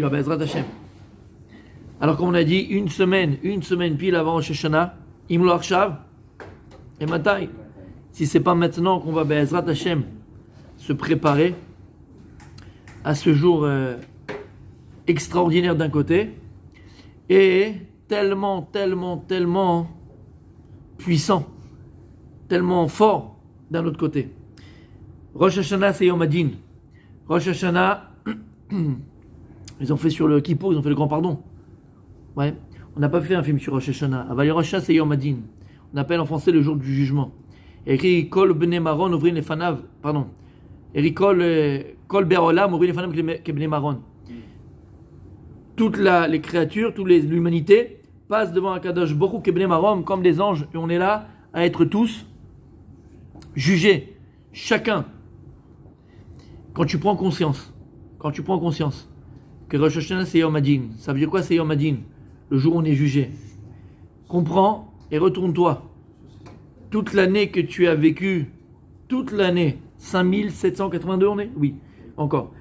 va Bezrat Hashem. Alors comme on a dit, une semaine pile avant Rosh Hashanah, Imlo Arshav, et Matai. Si c'est pas maintenant qu'on va Bezrat Hashem se préparer à ce jour extraordinaire d'un côté, et tellement puissant, tellement fort d'un autre côté. Rosh Hashanah, c'est Yom Hadin. Rosh Hashanah, ils ont fait sur le Kippour, ils ont fait le grand pardon. Ouais, on n'a pas fait un film sur Rosh Hashanah. Aval Rosh Hashanah, c'est Yom Hadin. On appelle en français le jour du jugement. Écrit Kol Bnei Maron, ouvrir les fanav, pardon. Écrit Kol Be'olam, ouvrir les fanav que Bnei Maron. Toutes les créatures, toute l'humanité passe devant Akadosh Baruch Hu Kebnei Marom comme des anges, et on est là à être tous jugés, chacun. Quand tu prends conscience que Rosh Hashanah c'est Yom Hadin, ça veut dire quoi c'est Yom Hadin? Le jour où on est jugé. Comprends et retourne-toi. Toute l'année que tu as vécu, toute l'année, 5782 on est? Oui, encore.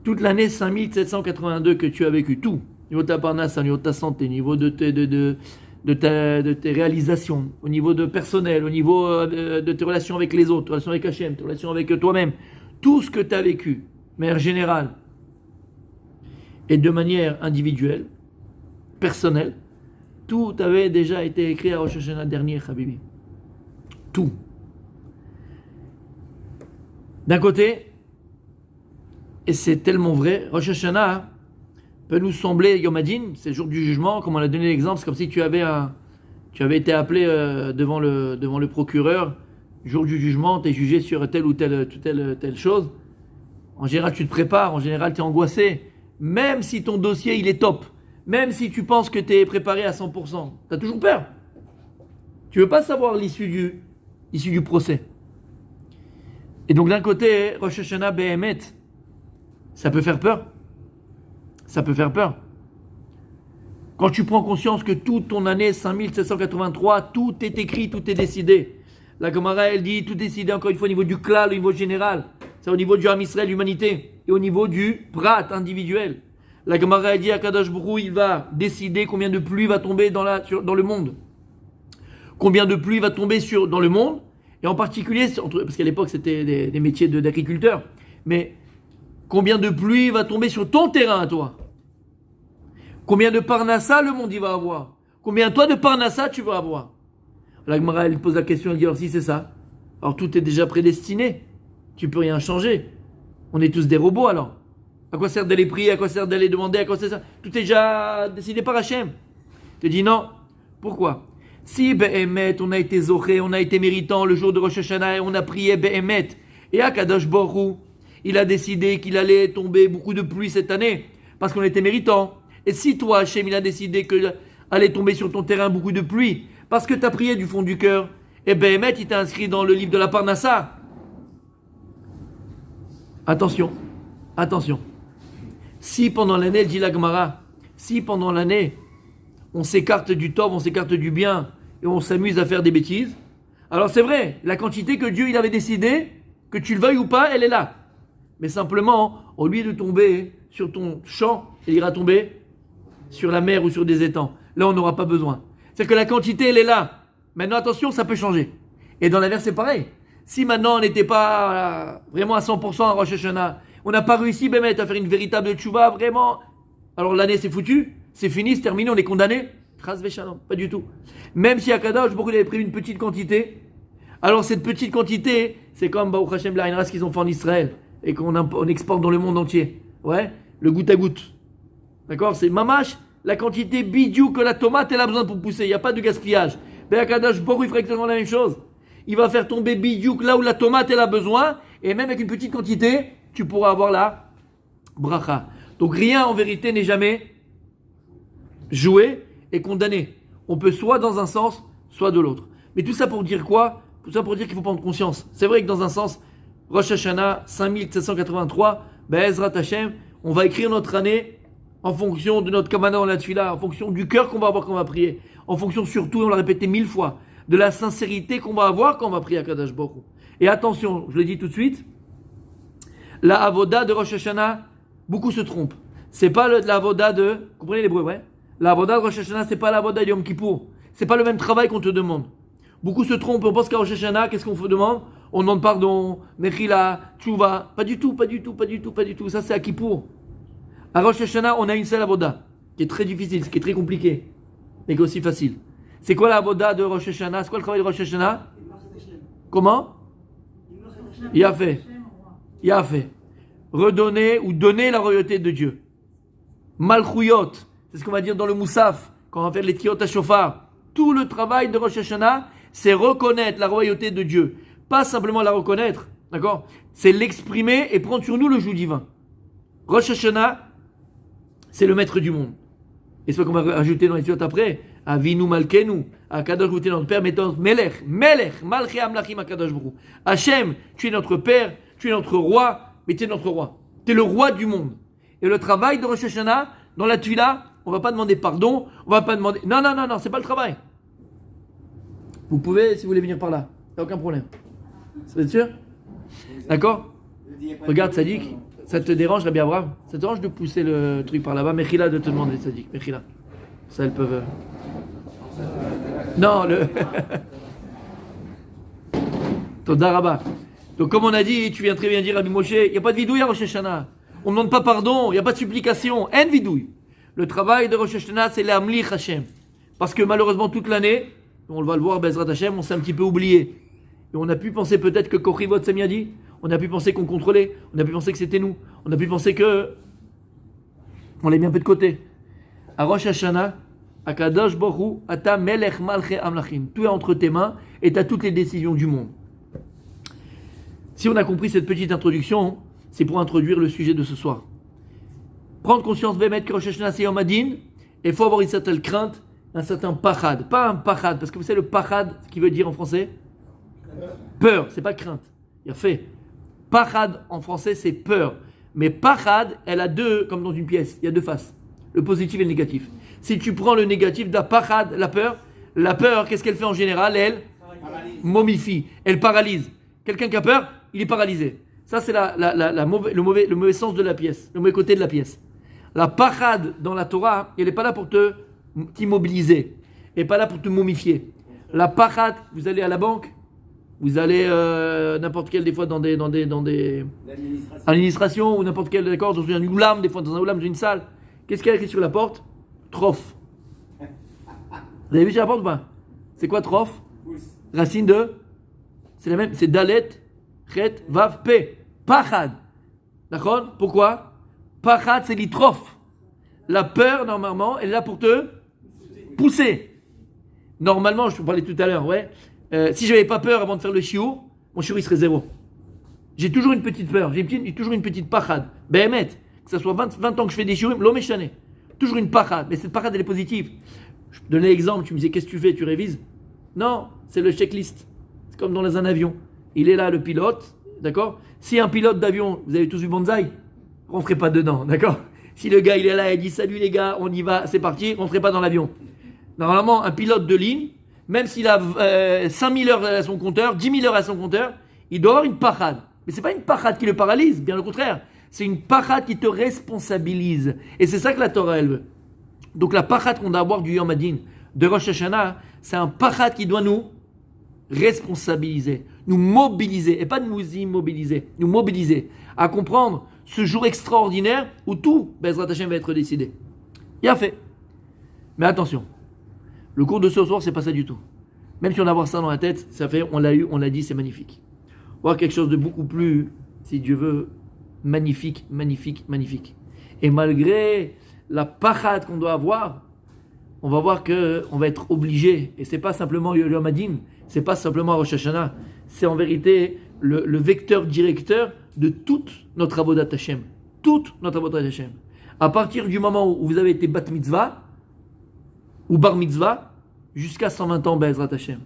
Toute l'année 5782 que tu as vécu, tout, au niveau de ta parnasse, au niveau de ta santé, au niveau de tes réalisations, au niveau de personnel, au niveau de tes relations avec les autres, tes relations avec Hachem, tes relations avec toi-même, tout ce que tu as vécu, de manière générale, et de manière individuelle, personnelle, tout avait déjà été écrit à Rosh Hashanah dernier, Habibi. Tout. D'un côté, et c'est tellement vrai, Rosh Hashanah peut nous sembler Yom Hadin, c'est le jour du jugement, comme on a donné l'exemple, c'est comme si tu avais été appelé devant le procureur, jour du jugement, tu es jugé sur telle ou telle chose. En général, tu te prépares, en général, tu es angoissé, même si ton dossier il est top, même si tu penses que tu es préparé à 100%, tu as toujours peur. Tu veux pas savoir l'issue du procès. Et donc d'un côté, Rosh Hashanah Behemet, ça peut faire peur. Ça peut faire peur. Quand tu prends conscience que toute ton année 5783, tout est écrit, tout est décidé. La Gemara, elle dit, tout est décidé encore une fois au niveau du klal, au niveau général. C'est au niveau du Ham Israël, l'humanité. Et au niveau du prat individuel. La Gemara, elle dit, Akadosh Baruch Hu, il va décider combien de pluie va tomber dans le monde. Combien de pluie va tomber dans le monde. Et en particulier, parce qu'à l'époque, c'était des métiers d'agriculteurs. Mais combien de pluie va tomber sur ton terrain à toi? Combien de parnassa le monde il va avoir? Combien toi de parnassa tu vas avoir? La Gemara elle pose la question, elle dit alors si c'est ça, alors tout est déjà prédestiné, tu peux rien changer. On est tous des robots alors. À quoi sert d'aller prier? À quoi sert d'aller demander? À quoi sert ça? Tout est déjà décidé par Hachem. Tu te dis non. Pourquoi? Si Be'emet, on a été zoré, on a été méritant le jour de Rosh Hashanah et on a prié Be'emet, et Akadosh Baruch Hu, il a décidé qu'il allait tomber beaucoup de pluie cette année parce qu'on était méritant. Et si toi, Hachem, il a décidé qu'il allait tomber sur ton terrain beaucoup de pluie parce que tu as prié du fond du cœur, et Behemet, il t'a inscrit dans le livre de la Parnassa. Attention. Si pendant l'année, dit la Gemara, si pendant l'année, on s'écarte du tov, on s'écarte du bien et on s'amuse à faire des bêtises, alors c'est vrai, la quantité que Dieu il avait décidé, que tu le veuilles ou pas, elle est là. Mais simplement, au lieu de tomber sur ton champ, il ira tomber sur la mer ou sur des étangs. Là, on n'aura pas besoin. C'est que la quantité, elle est là. Maintenant, attention, ça peut changer. Et dans l'inverse, c'est pareil. Si maintenant, on n'était pas vraiment à 100% à Rosh Hashanah, on n'a pas réussi à faire une véritable tchouva, vraiment, alors l'année, c'est foutu, c'est fini, c'est terminé, on est condamné. Chas v'shalom, pas du tout. Même si Akadosh Baruch Hu avait pris une petite quantité, alors cette petite quantité, c'est comme Baruch Hashem la ce qu'ils ont fait en Israël et qu'on exporte dans le monde entier. Ouais, le goutte à goutte. D'accord? C'est mamash, la quantité bidiou que la tomate elle a besoin pour pousser. Il n'y a pas de gaspillage. Mais Akadosh Baruch Hu fera exactement la même chose. Il va faire tomber bidiou là où la tomate elle a besoin. Et même avec une petite quantité, tu pourras avoir la bracha. Donc rien en vérité n'est jamais joué et condamné. On peut soit dans un sens, soit de l'autre. Mais tout ça pour dire quoi? Tout ça pour dire qu'il faut prendre conscience. C'est vrai que dans un sens, Rosh Hashanah 5783, Be'ezrat Hashem, on va écrire notre année en fonction de notre kavanah dans la tefila, en fonction du cœur qu'on va avoir quand on va prier, en fonction surtout, on l'a répété 1000 fois, de la sincérité qu'on va avoir quand on va prier à Kadosh Baruch Hu. Et attention, je le dis tout de suite, la avoda de Rosh Hashanah, beaucoup se trompent. C'est pas la voda de... Vous comprenez l'hébreu, ouais? La voda de Rosh Hashanah, c'est pas la voda de Yom Kippour. C'est pas le même travail qu'on te demande. Beaucoup se trompent, on pense qu'à Rosh Hashanah, qu'est-ce qu'on demande? On demande pardon, Mechila, Tchouva. Pas du tout. Ça, c'est à Kippour. À Rosh Hashanah, on a une seule avoda, qui est très difficile, qui est très compliqué, mais qui est aussi facile. C'est quoi la avoda de Rosh Hashanah? C'est quoi le travail de Rosh Hashanah? Comment? Il a fait. Redonner ou donner la royauté de Dieu. Malchouyot, c'est ce qu'on va dire dans le Moussaf, quand on va faire les Tiyot HaShofar. Tout le travail de Rosh Hashanah, c'est reconnaître la royauté de Dieu. Pas simplement la reconnaître, d'accord? C'est l'exprimer et prendre sur nous le joug divin. Rosh Hashanah, c'est le maître du monde. Et c'est ce qu'on va ajouter dans les Tiyot après. Avinu Malkenu, Akadosh Baruch Hu, notre Père, mettons Melech, Malché Amlachim Akadosh Baruch Hu. Hachem, tu es notre Père, tu es notre Roi, mais tu es notre Roi. Tu es le Roi du monde. Et le travail de Rosh Hashanah, dans la Tuila, on ne va pas demander pardon, on ne va pas demander... Non, c'est pas le travail. Vous pouvez, si vous voulez venir par là, il n'y a aucun problème. Vous êtes sûr? D'accord? Regarde, Sadik, ça te dérange, Rabbi Abraham? Ça te dérange de pousser le truc par là-bas? Mechila de te demander, Sadik, Mechila. Ça, elles peuvent... Non, Toda Rabba. Donc, comme on a dit, tu viens très bien dire, Rabbi Moshe, il n'y a pas de vidouille à Rosh Hashanah. On ne demande pas pardon, il n'y a pas de supplication. En vidouille. Le travail de Rosh Hashanah, c'est l'Amlich Hashem. Parce que malheureusement, toute l'année, on va le voir, Bezrat Hashem, on s'est un petit peu oublié. Et on a pu penser peut-être que Kochivot Semiadi, on a pu penser qu'on contrôlait, on a pu penser que c'était nous, on a pu penser que on l'a mis un peu de côté. À Rosh Hashanah, Akadosh Baruch Hu, Ata Melech Malche Amlachim. Tout est entre tes mains et tu as toutes les décisions du monde. Si on a compris cette petite introduction, c'est pour introduire le sujet de ce soir. Prendre conscience, Bémet, que Rosh Hashanah c'est Yom Hadin, et il faut avoir une certaine crainte, un certain pachad. Pas un pachad, parce que vous savez le pachad, ce qui veut dire en français? Peur, c'est pas crainte. Il a fait. Pachad en français c'est peur. Mais pachad, elle a deux, comme dans une pièce, il y a deux faces. Le positif et le négatif. Si tu prends le négatif d'apachad, la peur, qu'est-ce qu'elle fait en général? Elle momifie, elle paralyse. Quelqu'un qui a peur, il est paralysé. Ça, c'est le mauvais sens de la pièce, le mauvais côté de la pièce. La pachad dans la Torah, elle n'est pas là pour t'immobiliser, elle n'est pas là pour te momifier. La pachad, vous allez à la banque, vous allez n'importe quel, des fois dans des administrations ou n'importe quel, d'accord, dans un oulam, des fois dans un oulam, dans une salle. Qu'est-ce qu'il y a écrit sur la porte? Trof. Vous avez vu sur la porte ou pas? C'est quoi trof? Racine de? C'est la même, c'est dalet, chet, vav, pe. Pachad. D'accord? Pourquoi? Pachad, c'est l'itrof. La peur, normalement, elle est là pour te pousser. Normalement, je vous parlais tout à l'heure, ouais. Si je n'avais pas peur avant de faire le chiour, mon chiour il serait zéro. J'ai toujours une petite peur, j'ai toujours une petite pachad. Behemet, que ça soit 20 ans que je fais des chiours, l'homme est chané. Toujours une pachad, mais cette pachad elle est positive. Je te donnais l'exemple, tu me disais qu'est-ce que tu fais, tu révises? Non, c'est le checklist. C'est comme dans un avion. Il est là le pilote, d'accord? Si un pilote d'avion, vous avez tous vu Banzai, rentrez pas dedans, d'accord? Si le gars il est là et dit salut les gars, on y va, c'est parti, rentrez pas dans l'avion. Normalement, un pilote de ligne, même s'il a 5000 heures à son compteur, 10 000 heures à son compteur, il doit avoir une pachad. Mais c'est pas une pachad qui le paralyse, bien au contraire. C'est une pachad qui te responsabilise. Et c'est ça que la Torah elle veut. Donc la pachad qu'on doit avoir du Yom Hadin, de Rosh Hashanah, c'est un pachad qui doit nous responsabiliser, nous mobiliser, et pas nous immobiliser, nous mobiliser, à comprendre ce jour extraordinaire où tout, Bezrat Hashem, va être décidé. Il a fait. Mais attention, le cours de ce soir, c'est pas ça du tout. Même si on a avoir ça dans la tête, ça fait, on l'a eu, on l'a dit, c'est magnifique. Voir quelque chose de beaucoup plus, si Dieu veut, magnifique, magnifique, magnifique. Et malgré la pachad qu'on doit avoir, on va voir qu'on va être obligé, et c'est pas simplement Yom Hadin, c'est pas simplement Rosh Hashanah, c'est en vérité le vecteur directeur de toute notre avodat Hashem. Toute notre avodat Hashem. À partir du moment où vous avez été bat mitzvah, ou bar mitzvah, jusqu'à 120 ans, Bezrat Hashem.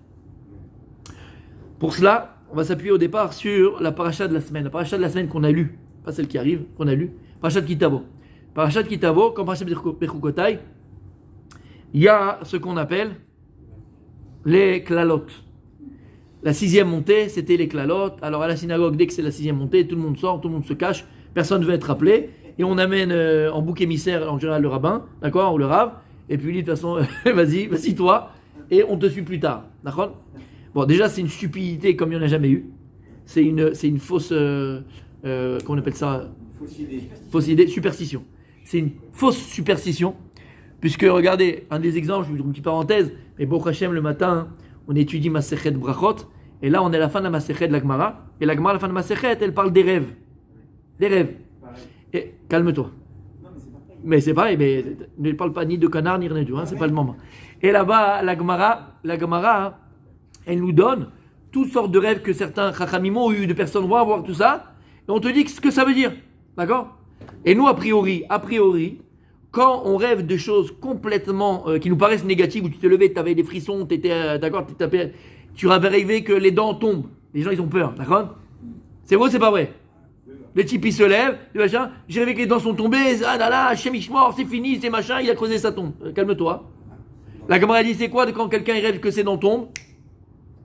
Pour cela, on va s'appuyer au départ sur la paracha de la semaine. La paracha de la semaine qu'on a lue, pas celle qui arrive, qu'on a lue, paracha de Kitavo. Paracha de Kitavo, comme paracha de Bechukotai, il y a ce qu'on appelle les klalot. La 6e montée, c'était les klalot. Alors à la synagogue, dès que c'est la 6e montée, tout le monde sort, tout le monde se cache, personne ne veut être appelé. et on amène en bouc émissaire en général le rabbin, d'accord, ou le rave, et puis lui de toute façon, vas-y toi, et on te suit plus tard, d'accord. Bon, déjà c'est une stupidité comme il n'y en a jamais eu, c'est une fausse, comment on appelle ça, fausse idée, superstition. C'est une fausse superstition, puisque regardez, un des exemples, je vous donne une petite parenthèse, mais Baruch Hashem le matin, on étudie Masechet Brachot, et là on est à la fin de la Masechet de la Gemara, et la Gemara à la fin de la Masechet, elle parle des rêves. Des rêves. Et calme-toi. Mais c'est pareil, mais ne parle pas ni de canard ni rien du tout, hein, c'est pas le moment. Et là-bas, la Gemara, elle nous donne toutes sortes de rêves que certains chachamim ont eu, de personnes vont avoir tout ça, et on te dit ce que ça veut dire, d'accord? Et nous, a priori, quand on rêve de choses complètement qui nous paraissent négatives, où tu t'es levé, tu avais des frissons, tu étais, d'accord, tu avais rêvé que les dents tombent, les gens ils ont peur, d'accord? C'est vrai ou c'est pas vrai? Le type il se lève, le machin, j'ai rêvé que les dents sont tombées, ah là là, Hachem mort, c'est fini, c'est machin, il a creusé sa tombe. Calme-toi. La Gemara dit c'est quoi quand quelqu'un rêve que ses dents tombent?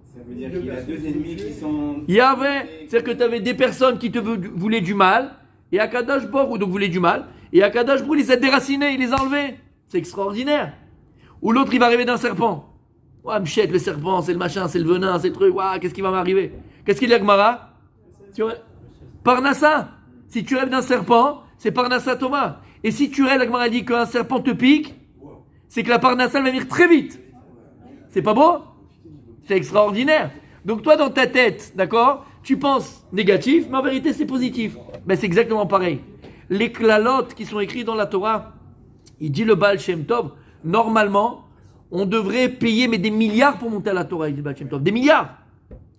Ça veut dire qu'il a deux ennemis qui sont... Il y avait, c'est-à-dire que tu avais des personnes qui te voulaient du mal, et Akadosh Baruch Hu donc voulaient du mal, et Akadosh Baruch Hu il les a déracinés, il les a enlevés. C'est extraordinaire. Ou l'autre il va rêver d'un serpent. Ouais, Mchette, le serpent, c'est le machin, c'est le venin, c'est le truc, ouais, qu'est-ce qui va m'arriver? Qu'est-ce qu'il y a Gemara? Parnassa. Si tu rêves d'un serpent, c'est Parnassa Thomas. Et si tu rêves, la Gemara dit qu'un serpent te pique, c'est que la Parnassa elle va venir très vite. C'est pas beau? C'est extraordinaire. Donc toi dans ta tête, d'accord, tu penses négatif, mais en vérité c'est positif. Ben c'est exactement pareil. Les klalotes qui sont écrits dans la Torah, il dit le Baal Shem Tov, normalement, on devrait payer mais des milliards pour monter à la Torah, il dit le Baal Shem Tov. Des milliards.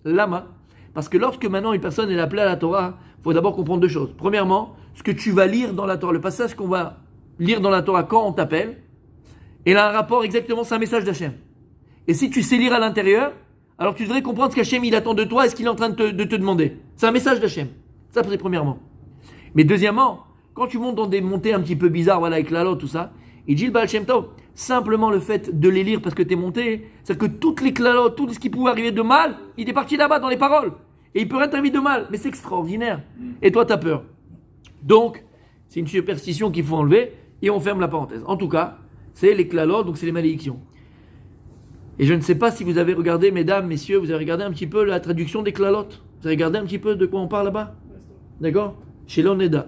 Lama. Parce que lorsque maintenant une personne est appelée à la Torah, il faut d'abord comprendre deux choses. Premièrement, ce que tu vas lire dans la Torah, le passage qu'on va lire dans la Torah quand on t'appelle, il a un rapport exactement, c'est un message d'Hachem. Et si tu sais lire à l'intérieur, alors tu devrais comprendre ce qu'Hachem il attend de toi et ce qu'il est en train de te demander. C'est un message d'Hachem. Ça c'est premièrement. Mais deuxièmement, quand tu montes dans des montées un petit peu bizarres, voilà, avec la tout ça, il dit le Baal Shem Tov, simplement le fait de les lire parce que tu es monté, c'est-à-dire que toutes les klalotes, tout ce qui pouvait arriver de mal, il est parti là-bas dans les paroles. Et il peut rien t'arriver de mal, mais c'est extraordinaire. Et toi, tu as peur. Donc, c'est une superstition qu'il faut enlever et on ferme la parenthèse. En tout cas, c'est les klalotes, donc c'est les malédictions. Et je ne sais pas si vous avez regardé, mesdames, messieurs, vous avez regardé un petit peu la traduction des klalotes. Vous avez regardé un petit peu de quoi on parle là-bas? D'accord? Chez l'Oneda.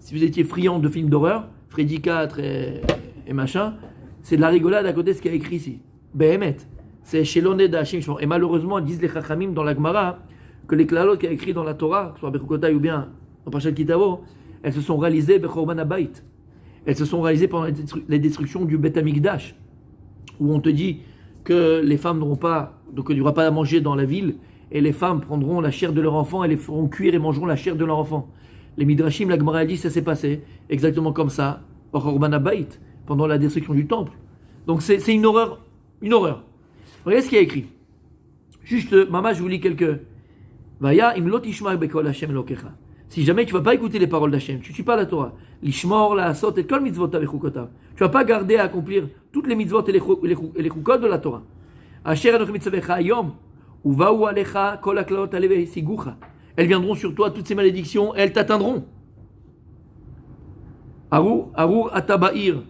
Si vous étiez friand de films d'horreur, Freddy 4 et machin, c'est de la rigolade à côté de ce qu'il y a écrit ici. Behemet. C'est chez l'Oneda. Et malheureusement, disent les Chachamim dans la Gemara que les klalotes qu'il y a écrit dans la Torah, que ce soit Bechukotai ou bien en Parashat Kitavo, elles se sont réalisées Bechorban Habayit. Elles se sont réalisées pendant les destructions du Beth Amikdash, où on te dit que les femmes n'auront pas, donc il n'y aura pas à manger dans la ville, et les femmes prendront la chair de leur enfant et les feront cuire et mangeront la chair de leur enfant. Les Midrashim, la Gemara dit, ça s'est passé exactement comme ça, Bechorban Habayit, pendant la destruction du temple. Donc c'est une horreur, une horreur. Regardez ce qu'il y a écrit. Juste, maman, je vous lis quelques. Vaya im lo tishma bekol Hashem elokecha. Si jamais tu vas pas écouter les paroles d'Hachem, tu ne suis pas la Torah, l'ishmor, la asot et kol mitzvot avechukotav. Tu vas pas garder à accomplir toutes les mitzvot et les chukot de la Torah. Asher anoch mitzvecha ayom uvahu alecha kol haklaot aleve sigucha. Elles viendront sur toi toutes ces malédictions, elles t'atteindront. Arur atabair.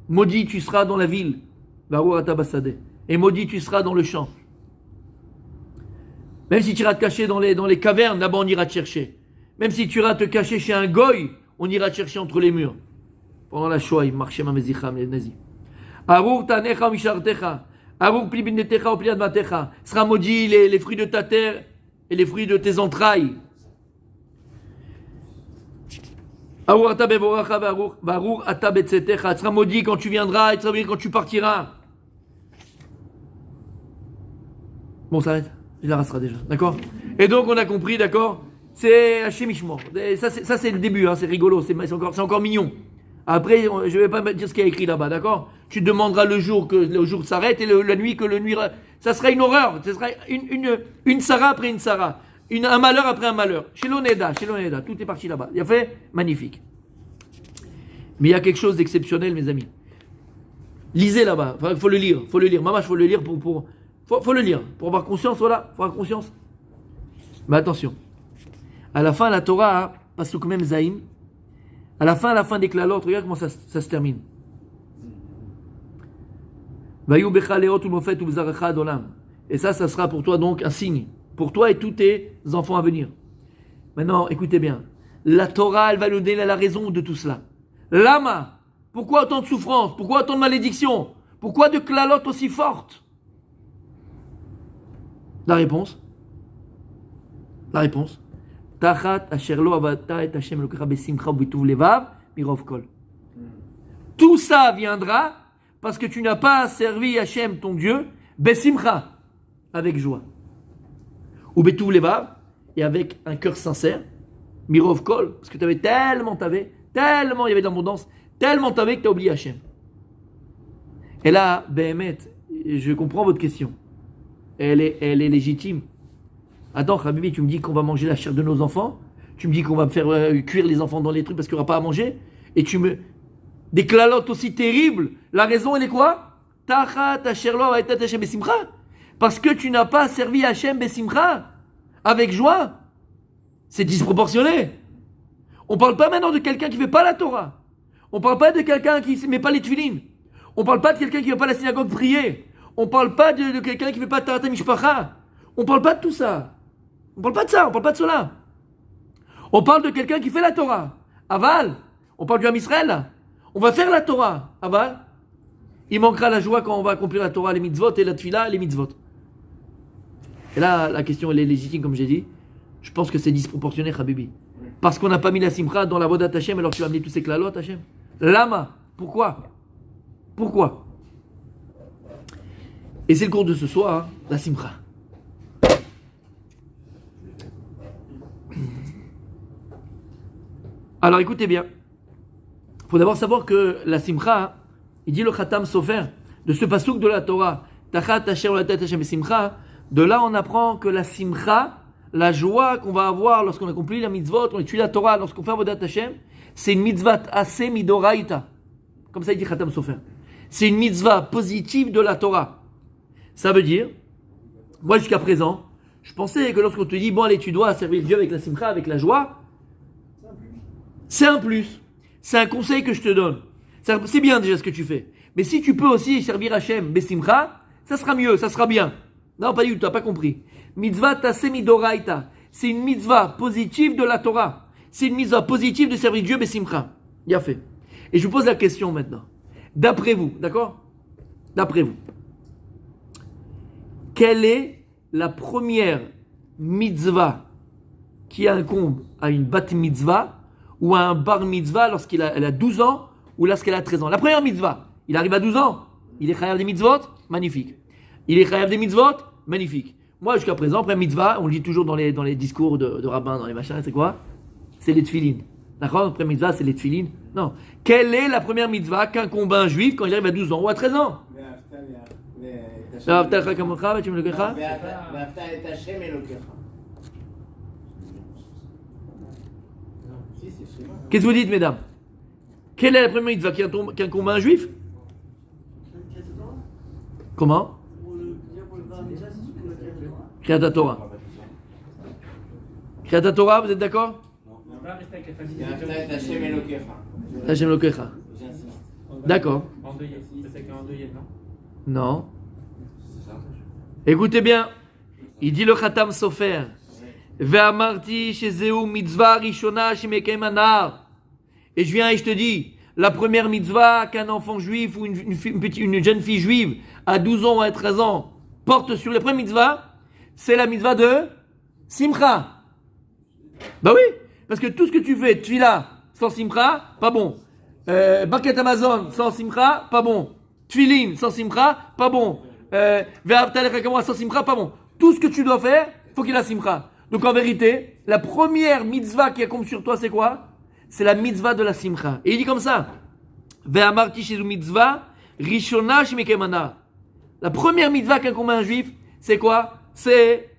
Maudit tu seras dans la ville. Arur atabasade. Et maudit tu seras dans le champ. Même si tu iras te cacher dans les cavernes, là-bas on ira te chercher. Même si tu iras te cacher chez un goy, on ira te chercher entre les murs. Pendant la Shoah, ils marchaient ma mezicham, les nazis. Arur tanecha mishartecha. Arur pli binetecha ou pli admatecha. Sera maudit les fruits de ta terre et les fruits de tes entrailles. Arur ata bevoracha varur ata betzetecha. Sera maudit quand tu viendras et sera maudit quand tu partiras. Bon, ça arrête. Il la restera déjà, d'accord? Et donc on a compris, d'accord? C'est Hachem Ishmor. Ça c'est le début, hein, c'est rigolo, c'est encore mignon. Après, je ne vais pas me dire ce qu'il y a écrit là-bas, d'accord? Tu demanderas le jour que le jour s'arrête et la nuit que le nuit. Ça sera une horreur, ça sera une Sarah après une Sarah. Un malheur après un malheur. Chez l'Oneda, tout est parti là-bas. Il a fait magnifique. Mais il y a quelque chose d'exceptionnel, mes amis. Lisez là-bas, il faut le lire. Maman, il faut le lire faut le lire, pour avoir conscience, voilà, faut avoir conscience. Mais attention, à la fin, la Torah, Pasuk Mem Zaïm, À la fin des klalotes, regarde comment ça se termine. Et ça sera pour toi donc un signe. Pour toi et tous tes enfants à venir. Maintenant, écoutez bien. La Torah, elle va nous donner la raison de tout cela. Lama, pourquoi autant de souffrance? Pourquoi autant de malédictions? Pourquoi de klalotes aussi fortes? La réponse. Tachat asherlo avata et Hashem elokecha besimcha ubituv levav mirov kol. Tout ça viendra parce que tu n'as pas servi Hashem, ton Dieu, besimcha, avec joie. Ubituv levav, et avec un cœur sincère. Mirov kol, parce que il y avait de l'abondance, tellement t'avais que tu as oublié Hashem. Et là, Behemet, je comprends votre question. Elle est légitime. Attends, Habibi, tu me dis qu'on va manger la chair de nos enfants? Tu me dis qu'on va me faire cuire les enfants dans les trucs parce qu'il n'y aura pas à manger? Et tu me... Des klalotes aussi terribles. La raison, elle est quoi? Parce que tu n'as pas servi Hashem Besimcha avec joie. C'est disproportionné. On ne parle pas maintenant de quelqu'un qui ne fait pas la Torah. On ne parle pas de quelqu'un qui ne met pas les tefilines. On ne parle pas de quelqu'un qui ne va pas à la synagogue prier. On ne parle pas de quelqu'un qui ne fait pas Tarat Mishpacha. On ne parle pas de tout ça. On ne parle pas de ça, on ne parle pas de cela. On parle de quelqu'un qui fait la Torah. Aval, on parle du Ham Israël. On va faire la Torah. Aval, il manquera la joie quand on va accomplir la Torah, les mitzvot et la tefila, les mitzvot. Et là, la question, elle est légitime, comme j'ai dit. Je pense que c'est disproportionné, Habibi. Parce qu'on n'a pas mis la simcha dans la voda Hashem, alors tu vas amener tous ces klalot Hashem. Lama, pourquoi? Et c'est le cours de ce soir, hein, la simcha. Alors écoutez bien. Il faut d'abord savoir que la simcha, il dit le Khatam Sofer, de ce pasouk de la Torah, Tachat Asher la tête Hashem simcha, de là on apprend que la simcha, la joie qu'on va avoir lorsqu'on accomplit la mitzvot, on étudie la Torah, lorsqu'on fait Avodat Hashem, c'est une mitzvah assez midoraita. Comme ça il dit Khatam Sofer. C'est une mitzvah positive de la Torah. Ça veut dire, moi jusqu'à présent, je pensais que lorsqu'on te dit, bon allez, tu dois servir Dieu avec la simcha, avec la joie, c'est un plus. C'est un conseil que je te donne. C'est bien déjà ce que tu fais. Mais si tu peux aussi servir Hashem, besimcha, ça sera mieux, ça sera bien. Non, pas du tout, tu n'as pas compris. Mitzvah taseh midoraita. C'est une mitzvah positive de la Torah. C'est une mitzvah positive de servir Dieu, besimcha. Bien fait. Et je vous pose la question maintenant. D'après vous, d'accord? D'après vous. Quelle est la première mitzvah qui incombe à une bat mitzvah ou à un bar mitzvah lorsqu'elle a 12 ans ou lorsqu'elle a 13 ans? La première mitzvah, il arrive à 12 ans, il est chayav des mitzvot, magnifique. Il est chayav des mitzvot, magnifique. Moi, jusqu'à présent, après mitzvah, on le dit toujours dans les discours de rabbins, dans les machins, c'est quoi? C'est les tefilines. D'accord? Après mitzvah, c'est les tefilines. Non. Quelle est la première mitzvah qu'incombe un juif quand il arrive à 12 ans ou à 13 ans? Qu'est-ce que vous dites, mesdames? Quelle est la première mitzvah qui incombe à un juif? Comment? Kriyat Torah. Kriyat Torah, vous êtes d'accord? Hashem Elokecha. D'accord. Non. Écoutez bien. Il dit le Khatam Sofer. Ve'amarti shezeu mitzvah rishona shemekayem anar. Et je viens et je te dis, la première mitzvah qu'un enfant juif ou une jeune fille juive à 12 ans ou à 13 ans porte sur les premières mitzvahs, c'est la mitzvah de Simcha. Bah oui, parce que tout ce que tu fais, Tfila sans Simcha, pas bon. Baket Amazon sans Simcha, pas bon. Tfilin sans Simcha, pas bon. Ve'avtalech kamwa sans Simcha, pas bon. Tout ce que tu dois faire, faut qu'il y ait la Simcha. Donc en vérité, la première mitzvah qui incombe sur toi, c'est quoi? C'est la mitzvah de la Simcha. Et il dit comme ça. Ve'amarti shezu mitzvah rishona shemekemana. La première mitzvah qu'incombe un juif, c'est quoi? C'est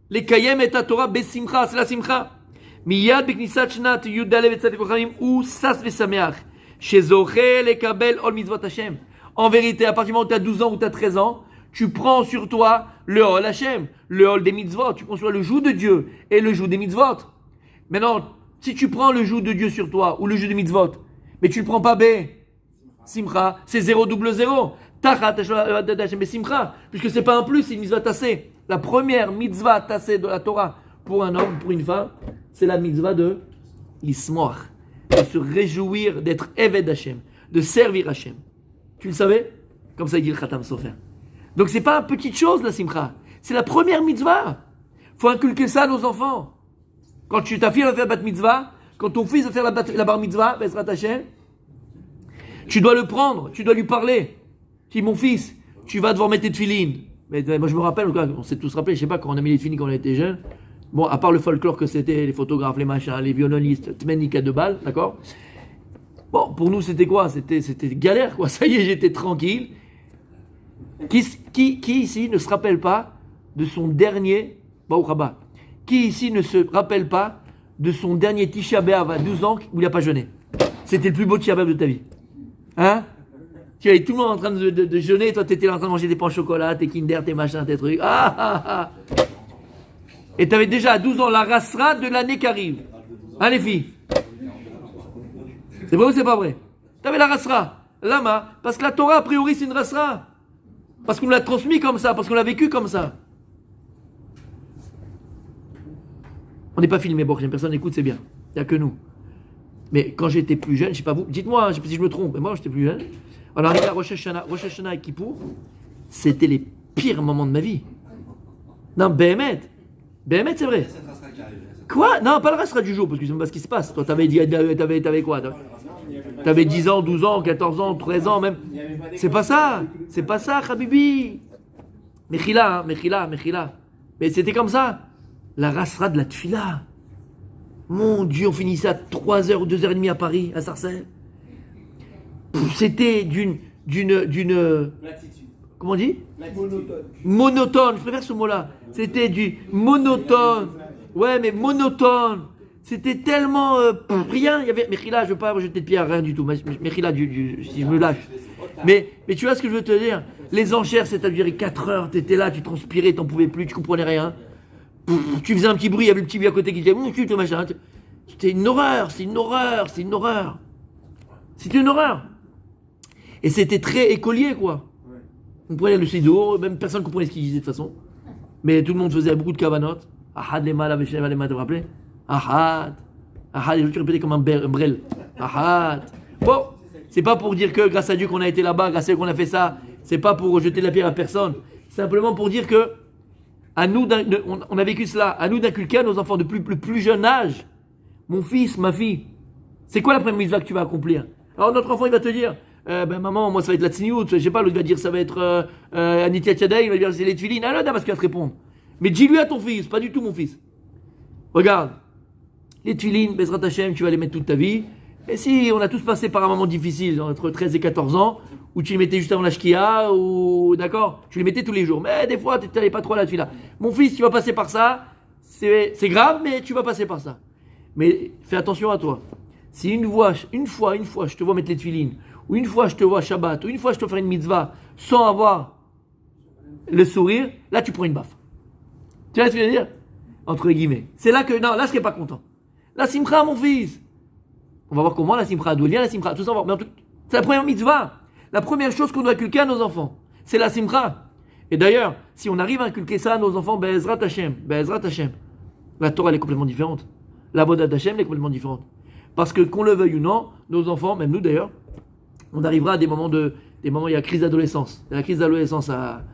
les kayem et ta Torah besimcha, c'est la simcha. Miyad beknisat shnat yud alev et tzadik kochamim ou sas vesameach. Shezoche lekabel ol mitzvot Hashem. En vérité, à partir du moment où tu as 12 ans ou tu as 13 ans, tu prends sur toi le hol Hashem, le hol des mitzvot. Tu prends sur toi le joug de Dieu et le joug des mitzvot. Maintenant, Si tu prends le joug de Dieu sur toi, ou le joug de mitzvot, mais tu ne prends pas B, simcha, c'est 0 double 0. Tachat mais simcha, puisque c'est pas un plus, c'est une mitzvah tassée. La première mitzvah tassée de la Torah pour un homme, pour une femme, c'est la mitzvah de l'ismoach, de se réjouir d'être Eved Hashem, de servir Hashem. Tu le savais? Comme ça il dit le Khatam Sofer. Donc c'est pas une petite chose la simcha, c'est la première mitzvah. Faut inculquer ça à nos enfants. Quand ta fille va faire la bat mitzvah, quand ton fils va faire la bar mitzvah, Bezrat Hashem, tu dois le prendre, tu dois lui parler. Tu dis, mon fils, tu vas devoir mettre tes tefilines. Mais moi je me rappelle, on s'est tous rappelé, je sais pas, quand on a mis les tefilines quand on était jeunes, bon, à part le folklore que c'était, les photographes, les machins, les violonistes, Tmenika de balles, d'accord? Bon, pour nous c'était quoi? C'était galère, quoi. Ça y est, j'étais tranquille. Qui ici ne se rappelle pas de son dernier, qui ici ne se rappelle pas de son dernier Tisha B'Av à 12 ans où il n'a pas jeûné? C'était le plus beau Tisha B'Av de ta vie. Hein? Tu avais tout le monde en train de jeûner, et toi tu étais là en train de manger des pains au chocolat, tes Kinder, tes machins, tes trucs. Et tu avais déjà à 12 ans la rasra de l'année qui arrive. Hein les filles? C'est vrai ou c'est pas vrai? Tu avais la rasra. Lama, parce que la Torah a priori c'est une rasra. Parce qu'on l'a transmis comme ça, parce qu'on l'a vécu comme ça. On n'est pas filmé, bon, personne n'écoute, c'est bien. Il n'y a que nous. Mais quand j'étais plus jeune, je ne sais pas vous, dites-moi, je ne sais pas si je me trompe, mais moi j'étais plus jeune. On arrivait à Rosh Hashanah et Kippour, c'était les pires moments de ma vie. Non, Béhémet, c'est vrai. Quoi? Non, pas le reste du jour, parce que je ne sais pas ce qui se passe. Toi, t'avais quoi? T'avais 10 ans, 12 ans, 14 ans, 13 ans même. C'est pas ça, Habibi. Mechila. Mais c'était comme ça. La rasra de la tfila. Mon Dieu, on finissait à 3h ou 2h30 à Paris, à Sarcelles. C'était d'une comment on dit? Monotone, je préfère ce mot-là. C'était du monotone. Ouais, mais monotone. C'était tellement rien. Il y avait Mechila, je veux pas jeter de pierre, rien du tout. Mechila, si je me lâche. Mais tu vois ce que je veux te dire? Les enchères, ça t'a duré 4 heures. T'étais là, tu transpirais, t'en pouvais plus, tu comprenais rien. Tu faisais un petit bruit, il y avait le petit vieux à côté qui disait machin. C'était une horreur. C'était une horreur. Et c'était très écolier, quoi. On prenait le ciseau, même personne ne comprenait ce qu'il disait de toute façon. Mais tout le monde faisait beaucoup de cavanotes. Ahad les mal, tu te rappelles? Ahad, les autres tu répétais comme un brel. Ahad. Bon, c'est pas pour dire que grâce à Dieu qu'on a été là-bas, grâce à Dieu qu'on a fait ça, c'est pas pour jeter de la pierre à personne. Simplement pour dire que à nous, on a vécu cela, à nous d'inculquer à nos enfants de plus jeune âge. Mon fils, ma fille, c'est quoi la première mitzvah que tu vas accomplir? Alors notre enfant il va te dire, maman, moi ça va être la tzniout, je sais pas, l'autre va dire ça va être Anitia Tchadei, il va dire c'est les tefilines, alors là, parce qu'il va te répondre. Mais dis-lui à ton fils, pas du tout mon fils. Regarde, les tefilines, Bezrat Hashem, tu vas les mettre toute ta vie. Et si on a tous passé par un moment difficile, entre 13 et 14 ans, où tu les mettais juste avant la shkia, ou d'accord, tu les mettais tous les jours. Mais des fois, tu n'allais pas trop à la tefila. Mon fils, tu vas passer par ça, c'est grave, mais tu vas passer par ça. Mais fais attention à toi. Si une fois, je te vois mettre les tefilines, ou une fois je te vois Shabbat, ou une fois je te fais une mitzvah, sans avoir le sourire, là tu prends une baffe. Tu vois ce que je veux dire? Entre guillemets. C'est là que, non, là je serais pas content. La simcha, mon fils. On va voir comment la simcha, d'où vient la simcha, tout ça, mais c'est la première mitzvah. La première chose qu'on doit inculquer à nos enfants, c'est la simcha. Et d'ailleurs, si on arrive à inculquer ça à nos enfants, Be'ezrat Hashem, la Torah elle est complètement différente. La Vodat Hashem elle est complètement différente. Parce que qu'on le veuille ou non, nos enfants, même nous d'ailleurs, on arrivera à des moments, il y a la crise d'adolescence. Il y a la crise d'adolescence à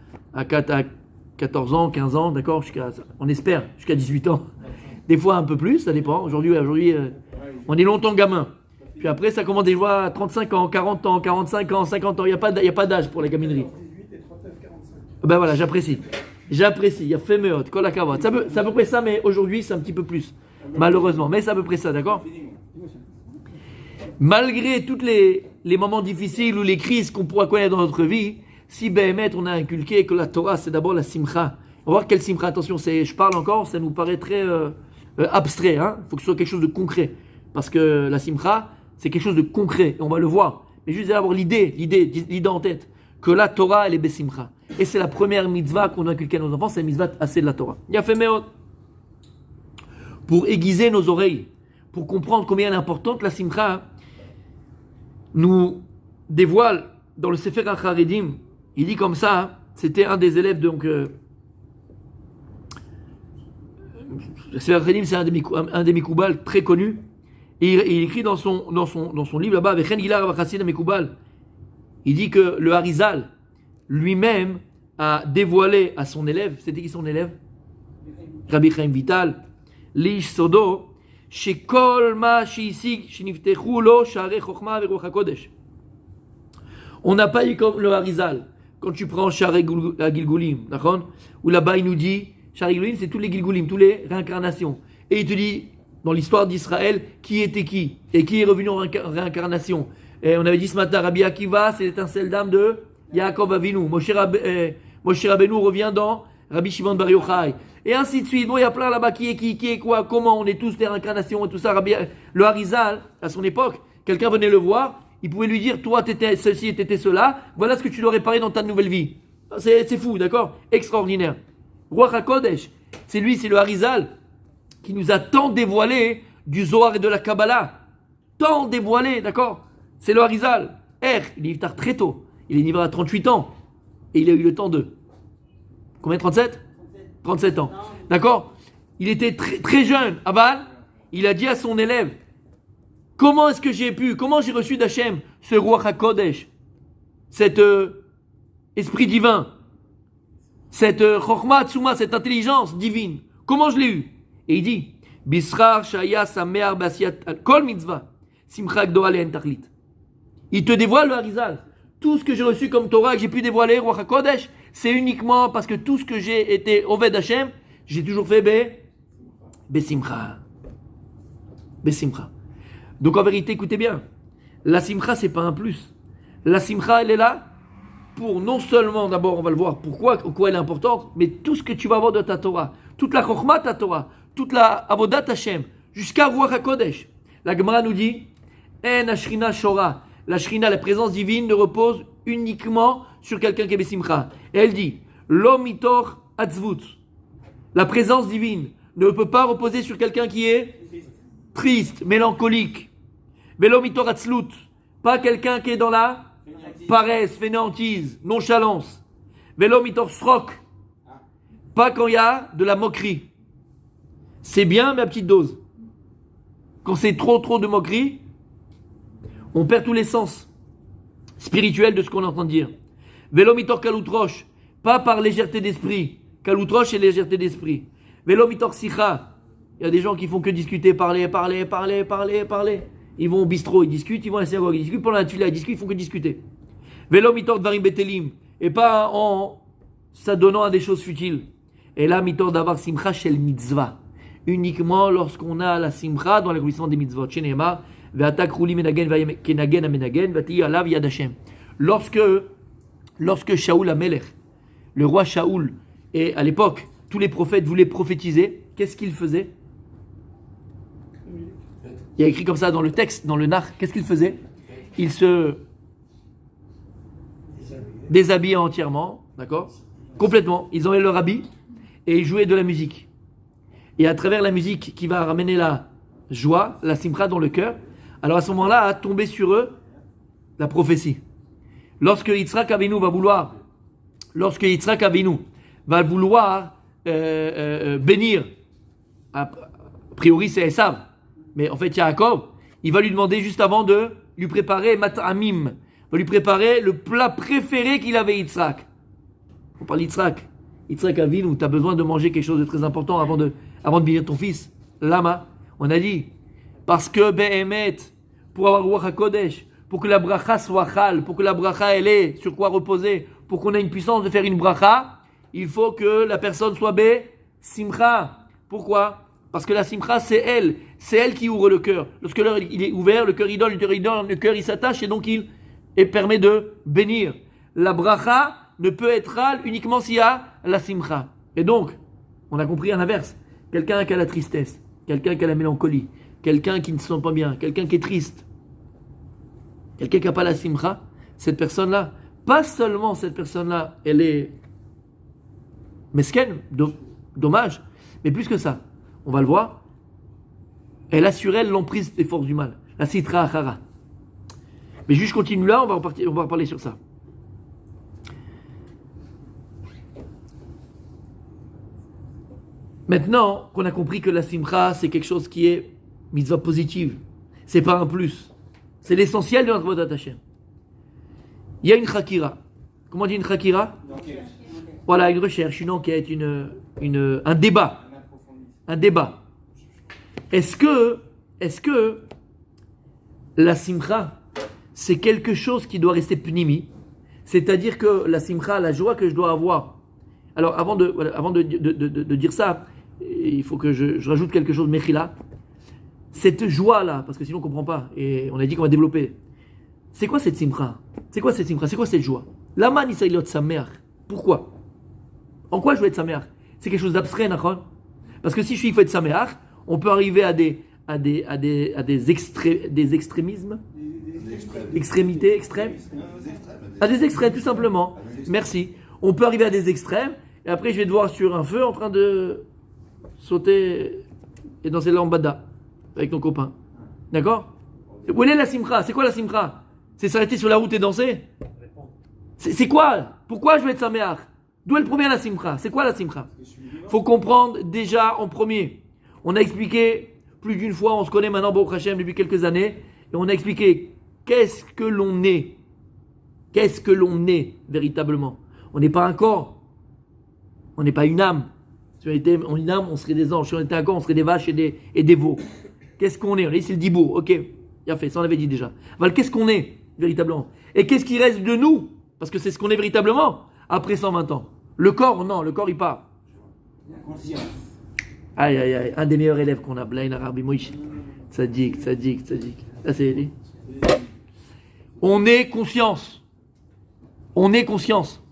14 ans, 15 ans, d'accord, on espère, jusqu'à 18 ans. Des fois un peu plus, ça dépend. Aujourd'hui on est longtemps gamin. Puis après, ça commence des fois à 35 ans, 40 ans, 45 ans, 50 ans. Il n'y a pas d'âge pour la gaminerie. 18 et 39, 45. Ben voilà, j'apprécie. Il y a fait meurtre, kol hakavod. C'est à peu près ça, mais aujourd'hui, c'est un petit peu plus. Malheureusement. Mais c'est à peu près ça, d'accord? Malgré tous les moments difficiles ou les crises qu'on pourra connaître dans notre vie, si Béhémet, on a inculqué que la Torah, c'est d'abord la simcha. On va voir quelle simcha. Attention, je parle encore, ça nous paraît très abstrait. Il faut que ce soit quelque chose de concret. Parce que la simcha, c'est quelque chose de concret. Et on va le voir. Mais juste avoir l'idée en tête. Que la Torah, elle est besimcha. Et c'est la première mitzvah qu'on a inculquée à nos enfants, c'est la mitzvah assez de la Torah. Il a fait meot. Pour aiguiser nos oreilles, pour comprendre combien elle est importante, la simcha nous dévoile dans le Sefer HaCharedim, il dit comme ça, c'était un des élèves, donc le Sefer HaCharedim, c'est un des Mikoubal très connu, et il écrit dans son livre là-bas, il dit que le Harizal lui-même a dévoilé à son élève, c'était qui son élève? Rabbi Chaim Vital, Lish Sodo, Shekol ma sheisig sheniftechu lo sharei chokhma veruach hakodesh. On n'a pas eu comme le Harizal. Quand tu prends Sharei Gilgulim, d'accord? Où là-bas il nous dit, Sharei Gilgulim c'est tous les Gilgulim, toutes les réincarnations. Et il te dit, dans l'histoire d'Israël, qui était qui? Et qui est revenu en réincarnation? Et on avait dit ce matin, Rabbi Akiva, c'est l'étincelle d'âme de Yaakov Avinu. Moshe Rabbeinu revient dans Rabbi Shimon Bar Yochai. Et ainsi de suite. Bon, il y a plein là-bas qui est quoi, comment, on est tous des réincarnations et tout ça. Le Harizal, à son époque, quelqu'un venait le voir, il pouvait lui dire, toi, t'étais ceci et t'étais cela, voilà ce que tu dois réparer dans ta nouvelle vie. C'est fou, d'accord? Extraordinaire. Ruach HaKodesh, c'est le Harizal qui nous a tant dévoilé du Zohar et de la Kabbalah. Tant dévoilé, d'accord? C'est le Harizal. Il est niftar très tôt. Il est niftar à 38 ans. Et il a eu le temps de... Combien? 37 ans. D'accord? Il était très, très jeune. Aval, il a dit à son élève, comment j'ai reçu d'Hachem ce Ruach HaKodesh, cet esprit divin, cette Chokhmah Tzuma, cette intelligence divine. Comment je l'ai eu? Et il dit, Bisrar Shaya Samear Basiat Kol Mitzvah, Simcha Gdoa Le'en Tachlit. Il te dévoile le Harizal. Tout ce que j'ai reçu comme Torah, que j'ai pu dévoiler, Ruach HaKodesh, c'est uniquement parce que tout ce que j'ai été Oved Hashem, j'ai toujours fait Besimcha. Donc en vérité, écoutez bien, la Simcha, c'est pas un plus. La Simcha, elle est là pour non seulement, d'abord, on va le voir pourquoi elle est importante, mais tout ce que tu vas avoir de ta Torah, toute la Chokhmah de ta Torah, toute la Avodat Hashem, jusqu'à Ruach HaKodesh. La Gemara nous dit, En Ashrina Shora. La Shrina, la présence divine, ne repose uniquement sur quelqu'un qui est Besimcha. Et elle dit, Lo mitor atzvut. La présence divine ne peut pas reposer sur quelqu'un qui est triste, mélancolique. Velo mitor atzlut. Pas quelqu'un qui est dans la paresse, fainéantise, nonchalance. Velo mitor srok. Pas quand il y a de la moquerie. C'est bien, mais à petite dose. Quand c'est trop de moquerie, on perd tous les sens spirituels de ce qu'on entend dire. Velo mitor kaloutroche, pas par légèreté d'esprit. Kaloutroche, c'est légèreté d'esprit. Velo mitor sicha, il y a des gens qui font que discuter, parler. Ils vont au bistrot, ils discutent, ils vont à la synagogue, ils discutent pendant la tefila, ils discutent, ils font que discuter. Velo mitor dvarim betelim, et pas en s'adonnant à des choses futiles. Et là, mitor d'avar simcha shel mitzvah, uniquement lorsqu'on a la simcha dans l'accomplissement des mitzvot. Sheneemar, ve'atak rouli menagen kenagen amenagen, v'ati alav yad Hashem. Lorsque Shaoul Amelech, le roi Shaoul, et à l'époque, tous les prophètes voulaient prophétiser, qu'est-ce qu'ils faisaient? Il y a écrit comme ça dans le texte, dans le Nach, qu'est-ce qu'ils faisaient? Ils se déshabillaient entièrement, d'accord? Complètement. Ils enlevaient leur habit et ils jouaient de la musique. Et à travers la musique qui va ramener la joie, la simcha dans le cœur, alors à ce moment-là, a tombé sur eux la prophétie. Lorsque Yitzhak Avinu va vouloir bénir, a priori c'est Esav, mais en fait Yaakov, il va lui demander juste avant de lui préparer Mat'amim, va lui préparer le plat préféré qu'il avait Yitzhak. On parle d'Yitzhak. Yitzhak Avinu, tu as besoin de manger quelque chose de très important avant de bénir ton fils. Lama, on a dit, parce que Be'emet, pour avoir Ruach HaKodesh, pour que la bracha soit chal, pour que la bracha elle ait sur quoi reposer, pour qu'on ait une puissance de faire une bracha, il faut que la personne soit simcha. Pourquoi? Parce que la simcha c'est elle qui ouvre le cœur. Lorsque le cœur il est ouvert, le cœur il donne, le cœur il s'attache et donc il permet de bénir. La bracha ne peut être chal uniquement s'il y a la simcha. Et donc, on a compris à l'inverse. Quelqu'un qui a la tristesse, quelqu'un qui a la mélancolie, quelqu'un qui ne se sent pas bien, quelqu'un qui est triste, quelqu'un qui n'a pas la simcha, cette personne-là, pas seulement cette personne-là, elle est mesken, dommage, mais plus que ça, on va le voir, Elle a sur elle l'emprise des forces du mal. La Sitra Achara. Mais juste continue là, on va reparler sur ça. Maintenant qu'on a compris que la Simcha, c'est quelque chose qui est mitzvah positive, c'est pas un plus. C'est l'essentiel de notre Avodat Hashem. Il y a une chakira. Comment on dit une chakira? Voilà, une recherche, une enquête, un débat. Un débat. Est-ce que la simcha, c'est quelque chose qui doit rester pnimi? C'est-à-dire que la simcha, la joie que je dois avoir. Alors, avant de dire ça, il faut que je rajoute quelque chose, mechila. Cette joie-là, parce que sinon on ne comprend pas, et on a dit qu'on va développer. C'est quoi cette simcha? C'est quoi cette simcha? C'est quoi cette joie? Lama nisayot sameach. Pourquoi? En quoi je veux être sameach? C'est quelque chose d'abstrait, d'accord? Parce que si je suis il faut être sameach, on peut arriver à des extrémismes, extrémités, extrêmes, à des extrêmes tout simplement. Merci. On peut arriver à des extrêmes et après je vais te voir sur un feu en train de sauter et danser la lambada avec ton copain. D'accord? Où est la simcha? C'est quoi la simcha? C'est s'arrêter sur la route et danser? C'est quoi? Pourquoi je vais être sameach? D'où est le premier la simcha? C'est quoi la simcha? Faut comprendre déjà en premier. On a expliqué plus d'une fois, on se connaît maintenant Baruch Hashem depuis quelques années, et on a expliqué qu'est-ce que l'on est. Qu'est-ce que l'on est véritablement? On n'est pas un corps. On n'est pas une âme. Si on était une âme, on serait des anges. Si on était un corps, on serait des vaches et des veaux. Qu'est-ce qu'on est? On est ici le dibour. Ok, bien fait, ça on l'avait dit déjà. Voilà, qu'est-ce qu'on est véritablement? Et qu'est-ce qui reste de nous? Parce que c'est ce qu'on est véritablement après 120 ans. Le corps, non, le corps il part. La conscience. Aïe, aïe, aïe, un des meilleurs élèves qu'on a, Blaine Arabi Moïse. Tzadik. Là, c'est lui. On est conscience. On est conscience.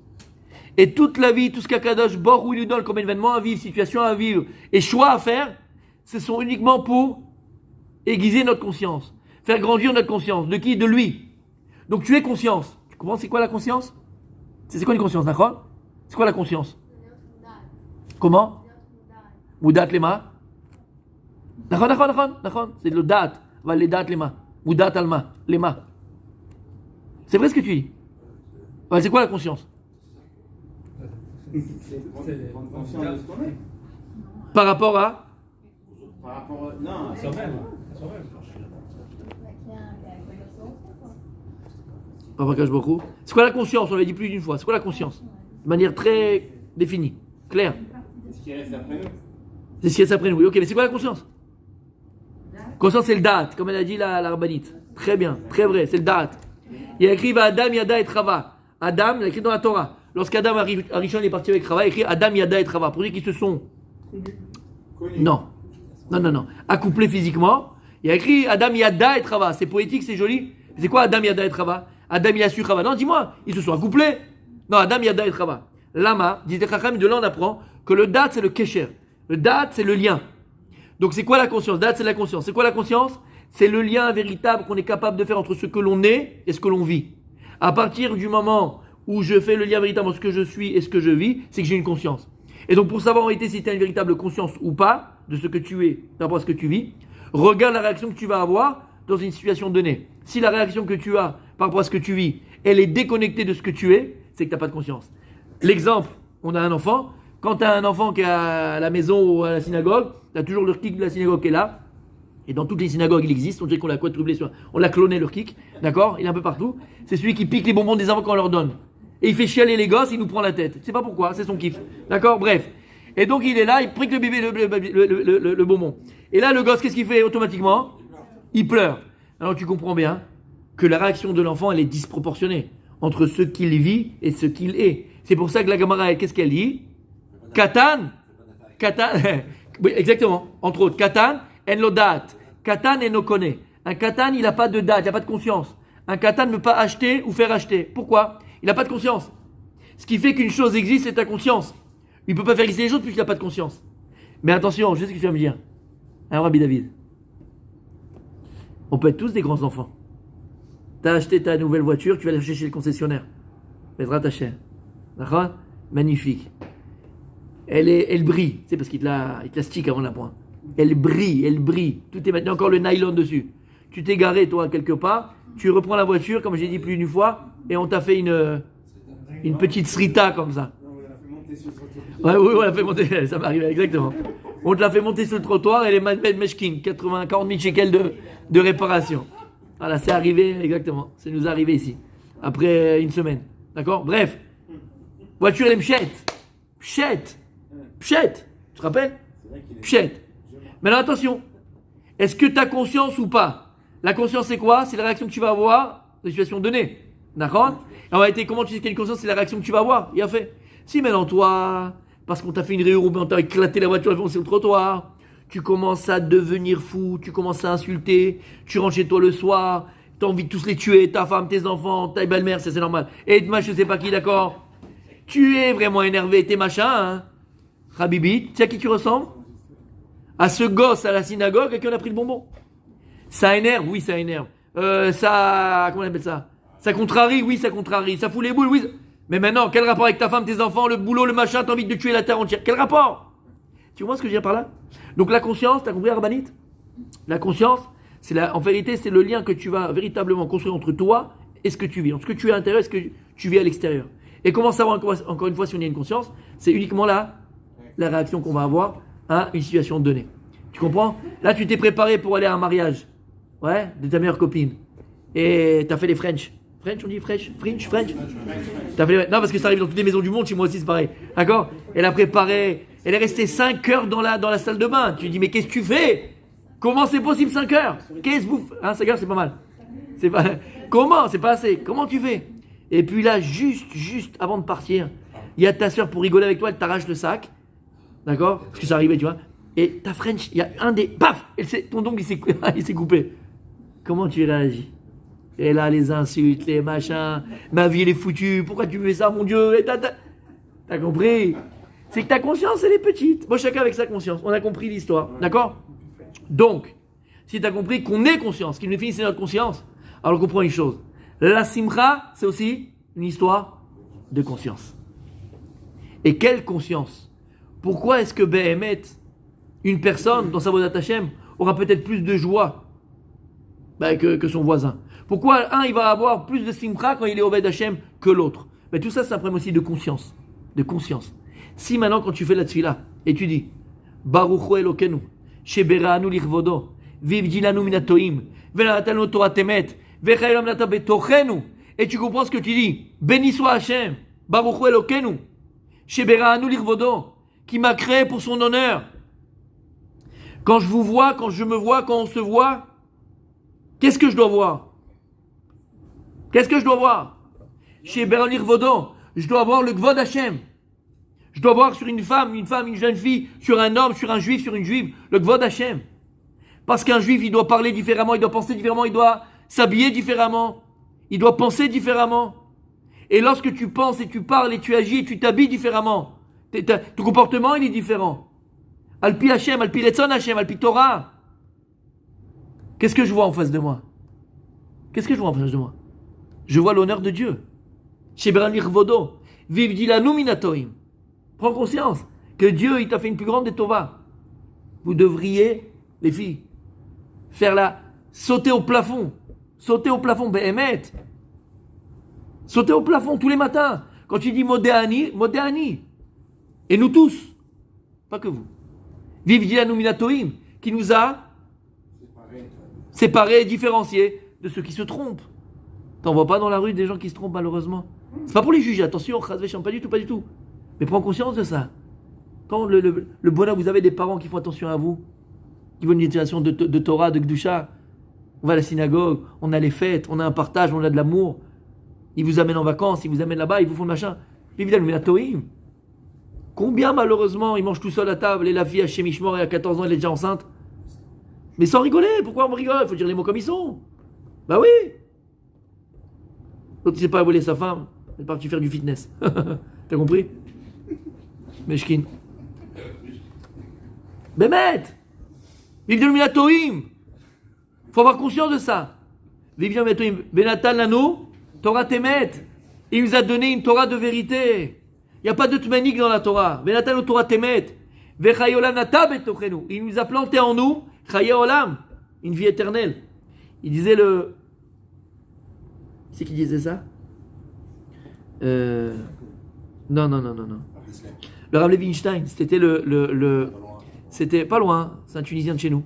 Et toute la vie, tout ce qu'Akadosh Baruch Hu nous donne comme événement à vivre, situation à vivre et choix à faire, ce sont uniquement pour aiguiser notre conscience, faire grandir notre conscience. De qui? De lui. Donc tu es conscience. Tu comprends c'est quoi la conscience? C'est quoi une conscience, d'accord? C'est quoi la conscience? Comment? Moudat lema. D'accord. C'est le dat. Va les dat lema. Moudat alma. Lema. C'est vrai ce que tu dis. Ouais, c'est quoi la conscience? C'est prendre conscience de ce qu'on est. Par rapport à? Non, à soi-même. Par rapport à Kadosh Baruch Hu. C'est quoi la conscience? On l'a dit plus d'une fois. C'est quoi la conscience? De manière très définie, claire. C'est ce qui reste après nous. C'est ce qui est après nous. Oui, ok, mais c'est quoi la conscience? Conscience, c'est le date, comme elle a dit la rabbinite. Très bien, très vrai, c'est le date. Il y a écrit Adam, Yada et Chava. Adam, il a écrit dans la Torah. Lorsqu'Adam Arishon est parti avec Chava, il a écrit Adam, Yada et Chava. Pour dire qu'ils se sont. Connu. Non. Accouplés physiquement. Il y a écrit Adam, Yada et Chava. C'est poétique, c'est joli. C'est quoi Adam, Yada et Chava? Adam, il a su Chava. Non, dis-moi, ils se sont accouplés. Non, Adam, Yada et Chava. Lama, dit Chacham, de là on apprend que le date, c'est le kesher. Le date, c'est le lien. Donc c'est quoi la conscience? Date, c'est la conscience. C'est quoi la conscience? C'est le lien véritable qu'on est capable de faire entre ce que l'on est et ce que l'on vit. À partir du moment où je fais le lien véritable entre ce que je suis et ce que je vis, c'est que j'ai une conscience. Et donc pour savoir en réalité si tu as une véritable conscience ou pas de ce que tu es par rapport à ce que tu vis, regarde la réaction que tu vas avoir dans une situation donnée. Si la réaction que tu as par rapport à ce que tu vis, elle est déconnectée de ce que tu es, c'est que tu n'as pas de conscience. L'exemple, on a un enfant. Quand tu as un enfant qui est à la maison ou à la synagogue, tu as toujours le kick de la synagogue qui est là. Et dans toutes les synagogues, il existe. On dirait qu'on l'a quadruplé, on l'a cloné le kick. D'accord? Il est un peu partout. C'est celui qui pique les bonbons des enfants quand on leur donne. Et il fait chialer les gosses, il nous prend la tête. Je sais pas pourquoi, c'est son kiff. D'accord? Bref. Et donc il est là, il prique le bébé, le bonbon. Et là, le gosse, qu'est-ce qu'il fait automatiquement? Il pleure. Alors tu comprends bien que la réaction de l'enfant, elle est disproportionnée entre ce qu'il vit et ce qu'il est. C'est pour ça que la Gemara, qu'est-ce qu'elle dit? Katan, oui, exactement, entre autres, Katan, en lo date, Katan en no connaît. Un Katan, il n'a pas de date, il n'a pas de conscience. Un Katan ne peut pas acheter ou faire acheter. Pourquoi? Il n'a pas de conscience. Ce qui fait qu'une chose existe, c'est ta conscience. Il ne peut pas faire exister les choses puisqu'il n'a pas de conscience. Mais attention, je sais ce que tu vas me dire. Alors, Rabbi David, on peut être tous des grands enfants. Tu as acheté ta nouvelle voiture, tu vas la chercher chez le concessionnaire. Bezrat Hashem. D'accord? Magnifique. Elle brille, c'est parce qu'il te la stick avant de la pointe. Elle brille, elle brille. Tout est maintenant encore le nylon dessus. Tu t'es garé, toi, quelque part. Tu reprends la voiture, comme j'ai dit plus d'une fois, et on t'a fait une petite srita comme ça. On l'a fait monter sur le trottoir. Ouais, oui, on l'a fait monter, ça m'arrive exactement. On te l'a fait monter sur le trottoir et les meshkin, 40 000 shekels de réparation. Voilà, c'est arrivé, exactement. Ça nous est arrivé ici, après une semaine. D'accord? Bref, voiture, elle est pchette. Pchette. Pchette. Tu te rappelles? Pchette. Maintenant, attention. Est-ce que tu as conscience ou pas? La conscience, c'est quoi? C'est la réaction que tu vas avoir dans la situation donnée. D'accord? En réalité, comment tu sais qu'il y a une conscience? C'est la réaction que tu vas avoir. Il a fait. Si maintenant, toi, parce qu'on t'a fait une réunion, on t'a éclaté la voiture, on sur le trottoir, tu commences à devenir fou, tu commences à insulter, tu rentres chez toi le soir, tu as envie de tous les tuer, ta femme, tes enfants, ta belle-mère, ça c'est normal. Et demain, je sais pas qui, d'accord? Tu es vraiment énervé, t'es machin, hein? Habibi, tu sais à qui tu ressembles? À ce gosse à la synagogue à qui on a pris le bonbon. Ça énerve, oui, ça énerve. Ça, comment on appelle ça? Ça contrarie, oui, ça contrarie. Ça fout les boules, oui. Mais maintenant, quel rapport avec ta femme, tes enfants, le boulot, le machin, t'as envie de tuer la terre entière? Quel rapport? Tu vois ce que je veux dire par là? Donc la conscience, t'as compris, Rabanite? La conscience, en vérité, c'est le lien que tu vas véritablement construire entre toi et ce que tu vis. Entre ce que tu es à l'intérieur et ce que tu vis à l'extérieur. Et comment savoir, encore une fois, si on a une conscience? C'est uniquement là, la réaction qu'on va avoir à une situation donnée. Tu comprends? Là, tu t'es préparé pour aller à un mariage. Ouais, de ta meilleure copine. Et t'as fait les French. French, on dit French? T'as fait non, parce que ça arrive dans toutes les maisons du monde, chez moi aussi c'est pareil. D'accord? Elle a préparé, elle est restée 5 heures dans la salle de bain. Tu lui dis, mais qu'est-ce que tu fais? Comment c'est possible 5 heures? Qu'est-ce que vous... Hein, 5 heures, c'est pas mal. C'est pas... Comment? C'est pas assez. Comment tu fais? Et puis là, juste avant de partir, il y a ta soeur pour rigoler avec toi, elle t'arrache le sac. D'accord? Parce que ça arrivait, tu vois. Et ta French, il y a un des... Paf! Ton ongle, il s'est coupé. Comment tu réagis? Et là, les insultes, les machins. Ma vie, elle est foutue. Pourquoi tu fais ça, mon Dieu? T'as compris? C'est que ta conscience, elle est petite. Moi, chacun avec sa conscience. On a compris l'histoire. D'accord? Donc, si tu as compris qu'on est conscience, qu'il nous définit, c'est notre conscience, alors on comprend une chose. La simcha, c'est aussi une histoire de conscience. Et quelle conscience? Pourquoi est-ce que Behemet, une personne dans sa voie Hashem, aura peut-être plus de joie que son voisin? Pourquoi un, il va avoir plus de simcha quand il est Oved Hashem que l'autre? Mais tout ça, c'est un problème aussi de conscience. De conscience. Si maintenant, quand tu fais la tfila, et tu dis Baruch Elokenu, Sheberanu lichvodo, Vivdilanu minatoim, Velatanu Torah temet, Vechaylam nata betochenu, et tu comprends ce que tu dis. Béni soit Hashem, Baruch Elokenu, Sheberanu lichvodo, qui m'a créé pour son honneur. Quand je vous vois, quand je me vois, quand on se voit, qu'est-ce que je dois voir? Qu'est-ce que je dois voir? Chez Beranir Vodon, je dois voir le Gvod Hashem. Je dois voir sur une femme, une jeune fille, sur un homme, sur un juif, sur une juive, le Gvod Hashem. Parce qu'un juif, il doit parler différemment, il doit penser différemment, il doit s'habiller différemment, il doit penser différemment. Et lorsque tu penses et tu parles et tu agis et tu t'habilles différemment, ton comportement, il est différent. Alpi Hashem, Alpi Retzon Hashem, Alpi Torah. Qu'est-ce que je vois en face de moi? Qu'est-ce que je vois en face de moi? Je vois l'honneur de Dieu. Sheberanir Vodo, Vivdilanu minatoim. Prends conscience que Dieu, il t'a fait une plus grande des Tova. Vous devriez, les filles, sauter au plafond. Sauter au plafond, Behemet. Sauter au plafond tous les matins. Quand tu dis Modéani, Modéani. Et nous tous, pas que vous. Vivdilanu minatoim, qui nous a séparés et différenciés de ceux qui se trompent. T'en vois pas dans la rue des gens qui se trompent malheureusement. C'est pas pour les juger, attention, pas du tout, pas du tout. Mais prends conscience de ça. Quand le bonheur, vous avez des parents qui font attention à vous, qui vont une éducation de Torah, de Gdusha, on va à la synagogue, on a les fêtes, on a un partage, on a de l'amour. Ils vous amènent en vacances, ils vous amènent là-bas, ils vous font le machin. Évidemment, mais la Toïm. Combien malheureusement ils mangent tout seul à table et la fille à chez Mishmor et à 14 ans elle est déjà enceinte? Mais sans rigoler, pourquoi on rigole? Il faut dire les mots comme ils sont. Bah oui. L'autre ne sait pas voler sa femme, elle est partie faire du fitness. T'as compris? Meshkin. Bémet! Vive de l'Uminatoïm! Faut avoir conscience de ça. Vive de l'Uminatoïm. Benatal Nano, Torah Temet. Il nous a donné une Torah de vérité. Il n'y a pas de tmanik dans la Torah. Benatal Torah Temet. Vechaye olam nata betochenu. Il nous a planté en nous, chaye olam, une vie éternelle. Il disait le... C'est qui disait ça? Non. Le Rav Levinstein, c'était c'était pas loin, c'est un Tunisien de chez nous.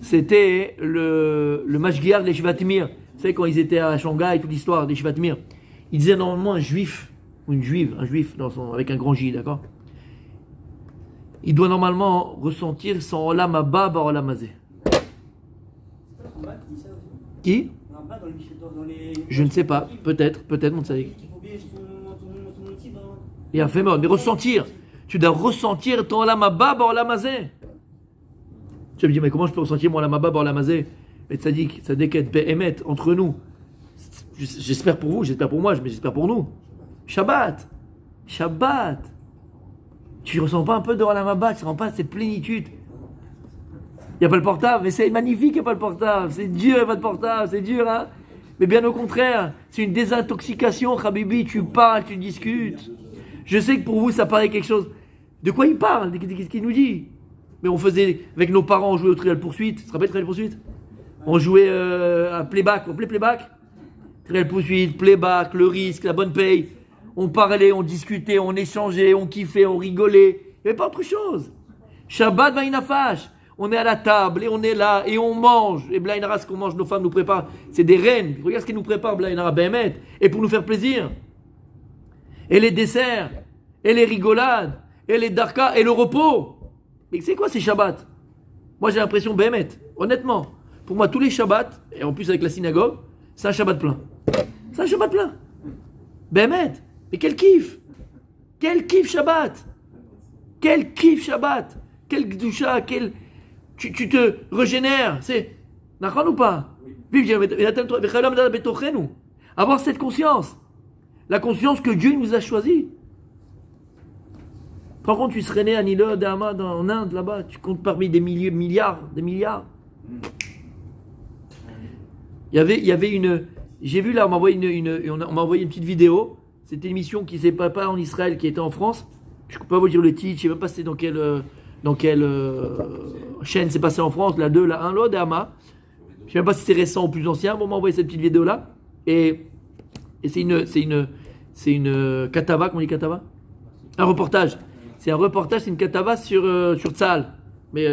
C'était le Mashgiach des Shivat Mir. Vous savez, quand ils étaient à Shanghai, toute l'histoire des Shivat Mir. Il disait normalement un juif, ou une juive, un juif avec un grand J, d'accord? Il doit normalement ressentir son olam haba bar olam hazeh. Qui? Je ne sais pas, peut-être mon tzadik. Il a fait mort, mais ressentir. Tu dois ressentir ton olam haba bar olam hazeh. Tu vas me dire, mais comment je peux ressentir mon olam haba bar olam hazeh? Mais tzadik, ça déquête, émet entre nous. J'espère pour vous, j'espère pour moi, mais j'espère pour nous. Shabbat. Tu ressens pas un peu de olam haba, tu ne ressens pas cette plénitude. Il n'y a pas le portable, mais c'est magnifique, il n'y a pas le portable. C'est dur, il n'y a pas de portable, c'est dur, hein. Mais bien au contraire, c'est une désintoxication, Habibi, tu parles, tu discutes. Je sais que pour vous, ça paraît quelque chose. De quoi il parle? Qu'est-ce qu'il nous dit? Mais on faisait, avec nos parents, on jouait au Trial Poursuite. Tu te rappelles Trial Poursuite? On jouait à Playback, on appelait Playback? Trial Poursuite, Playback, le risque, la bonne paye. On parlait, on discutait, on échangeait, on kiffait, on rigolait. Il n'y avait pas autre chose. Shabbat Vainafash. On est à la table et on est là et on mange. Et Blainara, ce qu'on mange, nos femmes nous préparent. C'est des reines. Regarde ce qu'elles nous préparent, Blainara, Behemet. Et pour nous faire plaisir. Et les desserts. Et les rigolades. Et les darkas. Et le repos. Mais c'est quoi ces Shabbats? Moi j'ai l'impression, Behemet, honnêtement, pour moi tous les Shabbats, et en plus avec la synagogue, c'est un Shabbat plein. C'est un Shabbat plein. Behemet. Mais quel kiff. Quel kiff Shabbat. Quel kiff Shabbat. Quel gdusha. Quel... Tu te régénères, c'est d'accord ou pas? Avoir cette conscience, la conscience que Dieu nous a choisi. Par contre, tu serais né à Nilod, à Ahmad, en Inde, là-bas, tu comptes parmi des milliards. Il y avait une, j'ai vu là, on m'a envoyé on m'a envoyé une petite vidéo. C'était une émission qui s'est pas en Israël, qui était en France. Je ne peux pas vous dire le titre, je ne sais même pas c'était dans quelle chaîne c'est passé en France, la 2, la 1, l'autre, Ama. Je ne sais même pas si c'est récent ou plus ancien. Bon, on m'a envoyé cette petite vidéo-là. Et c'est une katava, comment on dit katava? Un reportage. C'est un reportage, c'est une katava sur Tzahal. Mais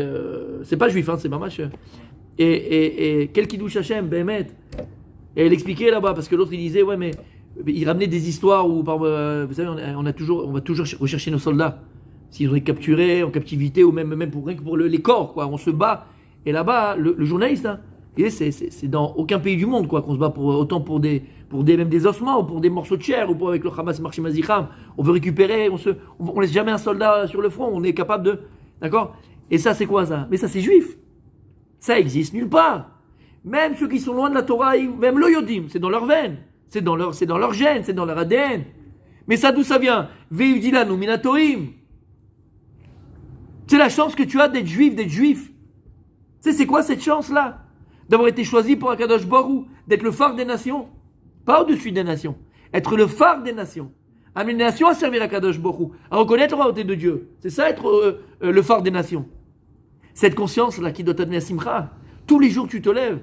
c'est pas juif, hein, c'est mamash. Et quel kiddush Hashem, Behemet. Et elle expliquait là-bas, parce que l'autre il disait, ouais, mais il ramenait des histoires où, vous savez, on va toujours rechercher nos soldats. S'ils ont été capturés, en captivité, ou même pour les corps, quoi. On se bat. Et là-bas, le journaliste, hein, c'est dans aucun pays du monde, quoi, qu'on se bat autant pour même des ossements, ou pour des morceaux de chair, ou avec le Hamas Marshim Azicham. On veut récupérer, on laisse jamais un soldat sur le front, on est capable de. D'accord? Et ça, c'est quoi ça? Mais ça, c'est juif. Ça existe nulle part. Même ceux qui sont loin de la Torah, même le Yodim, c'est dans leur veine, c'est dans leur gène, c'est dans leur ADN. Mais ça, d'où ça vient? Ve'udilanu minatorim. C'est la chance que tu as d'être juif. Tu sais, c'est quoi cette chance-là? D'avoir été choisi pour Akadosh Baruch, d'être le phare des nations. Pas au-dessus des nations. Être le phare des nations. Amener les nations à servir Akadosh Baruch, à reconnaître la royauté de Dieu. C'est ça, être le phare des nations. Cette conscience-là qui doit t'amener à Simcha. Tous les jours, tu te lèves.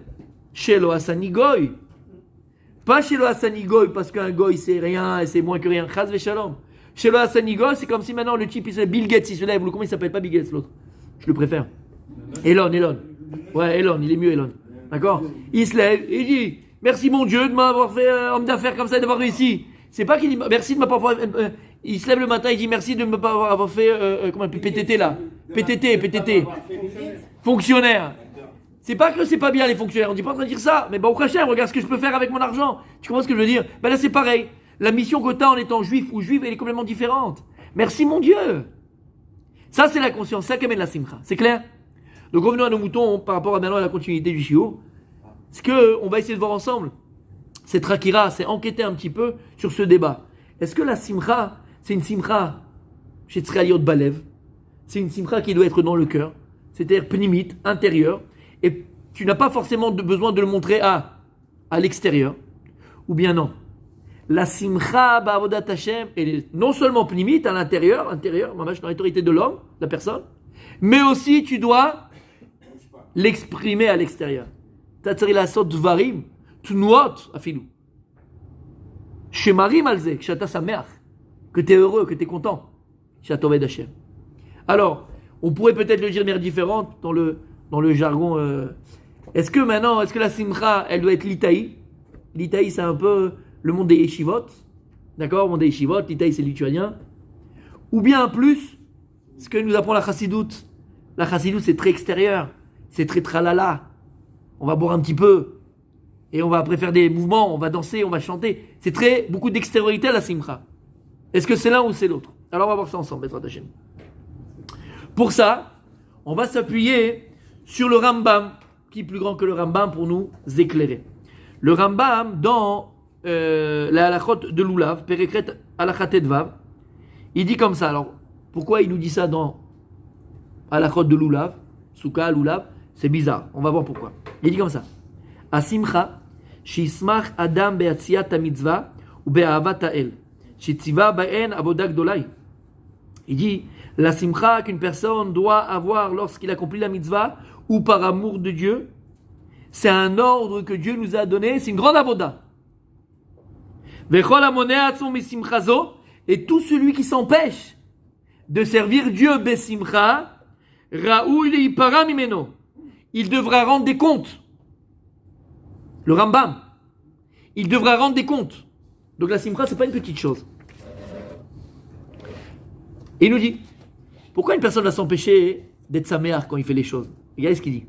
Shelo Hasani Goy. Pas Shelo Hasani Goy parce qu'un Goy, c'est rien et c'est moins que rien. Chaz Veshalom. Chez le Hassanigol, c'est comme si maintenant le type, il s'appelle Bill Gates, il se lève, ou comment il s'appelle? Pas Bill Gates, l'autre. Je le préfère. Elon. Ouais, Elon, il est mieux, Elon. D'accord? Il se lève, et il dit, merci mon Dieu de m'avoir fait homme d'affaires comme ça, d'avoir réussi. C'est pas qu'il dit, merci de m'avoir fait, il se lève le matin, il dit, merci de ne pas avoir fait, comment on appelle, PTT là. PTT. Fonctionnaire. C'est pas que c'est pas bien les fonctionnaires, on dit pas en train de dire ça, mais au prochain, regarde ce que je peux faire avec mon argent. Tu comprends ce que je veux dire? Ben là, c'est pareil. La mission que tu as en étant juif ou juive, elle est complètement différente. Merci mon Dieu. Ça, c'est la conscience. Ça, qu'amène la simcha. C'est clair? Donc, revenons à nos moutons par rapport à maintenant à la continuité du shiur. Ce qu'on va essayer de voir ensemble, c'est Rakira, c'est enquêter un petit peu sur ce débat. Est-ce que la simcha, c'est une simcha chez Tzrialiot Balev? C'est une simcha qui doit être dans le cœur, c'est-à-dire pnimite, intérieur, et tu n'as pas forcément besoin de le montrer à l'extérieur, ou bien non? La simcha ba'avodat Hashem, elle est non seulement pnimite à l'intérieur, mamash dans l'autorité de l'homme, la personne, Mais aussi, tu dois l'exprimer à l'extérieur. אתה צריך לעשות דברים, תנועות אפילו. שמראים על זה, כשאתה שמח, que tu es heureux, que tu es content, שאתה עובד השם. Alors, on pourrait peut-être le dire de manière différente dans le jargon. Est-ce que la simcha, elle doit être l'itaï? L'itaï, c'est un peu le monde des yeshivot. D'accord? Le monde des yeshivot, l'itaï, c'est lituanien. Ou bien plus, ce que nous apprend la chassidoute. La chassidoute, c'est très extérieur. C'est très tralala. On va boire un petit peu. Et on va après faire des mouvements, on va danser, on va chanter. C'est beaucoup d'extériorité à la simcha. Est-ce que c'est l'un ou c'est l'autre? Alors on va voir ça ensemble, Bezrat Hashem. Pour ça, on va s'appuyer sur le Rambam, qui est plus grand que le Rambam pour nous éclairer. Le Rambam, dans la halachot de Lulav, Perekret halachat Vav, il dit comme ça. Alors, pourquoi il nous dit ça dans halachot de Lulav, Souka, Lulav? C'est bizarre, on va voir pourquoi. Il dit comme ça. Asimcha, shismach adam be'atziat mitzvah ou be'ahavat ha'el, shitziva ba'en avodah gdolai. Il dit, la simcha qu'une personne doit avoir lorsqu'il accomplit la mitzvah ou par amour de Dieu, c'est un ordre que Dieu nous a donné, c'est une grande avodah. Vechol hamoneh atzmo misimcha zo, et tout celui qui s'empêche de servir Dieu besimcha, raoui leipara mimeno, il devra rendre des comptes. Le Rambam, il devra rendre des comptes. Donc la simcha, c'est pas une petite chose. Et il nous dit, pourquoi une personne va s'empêcher d'être saméach quand il fait les choses? Regardez ce qu'il dit.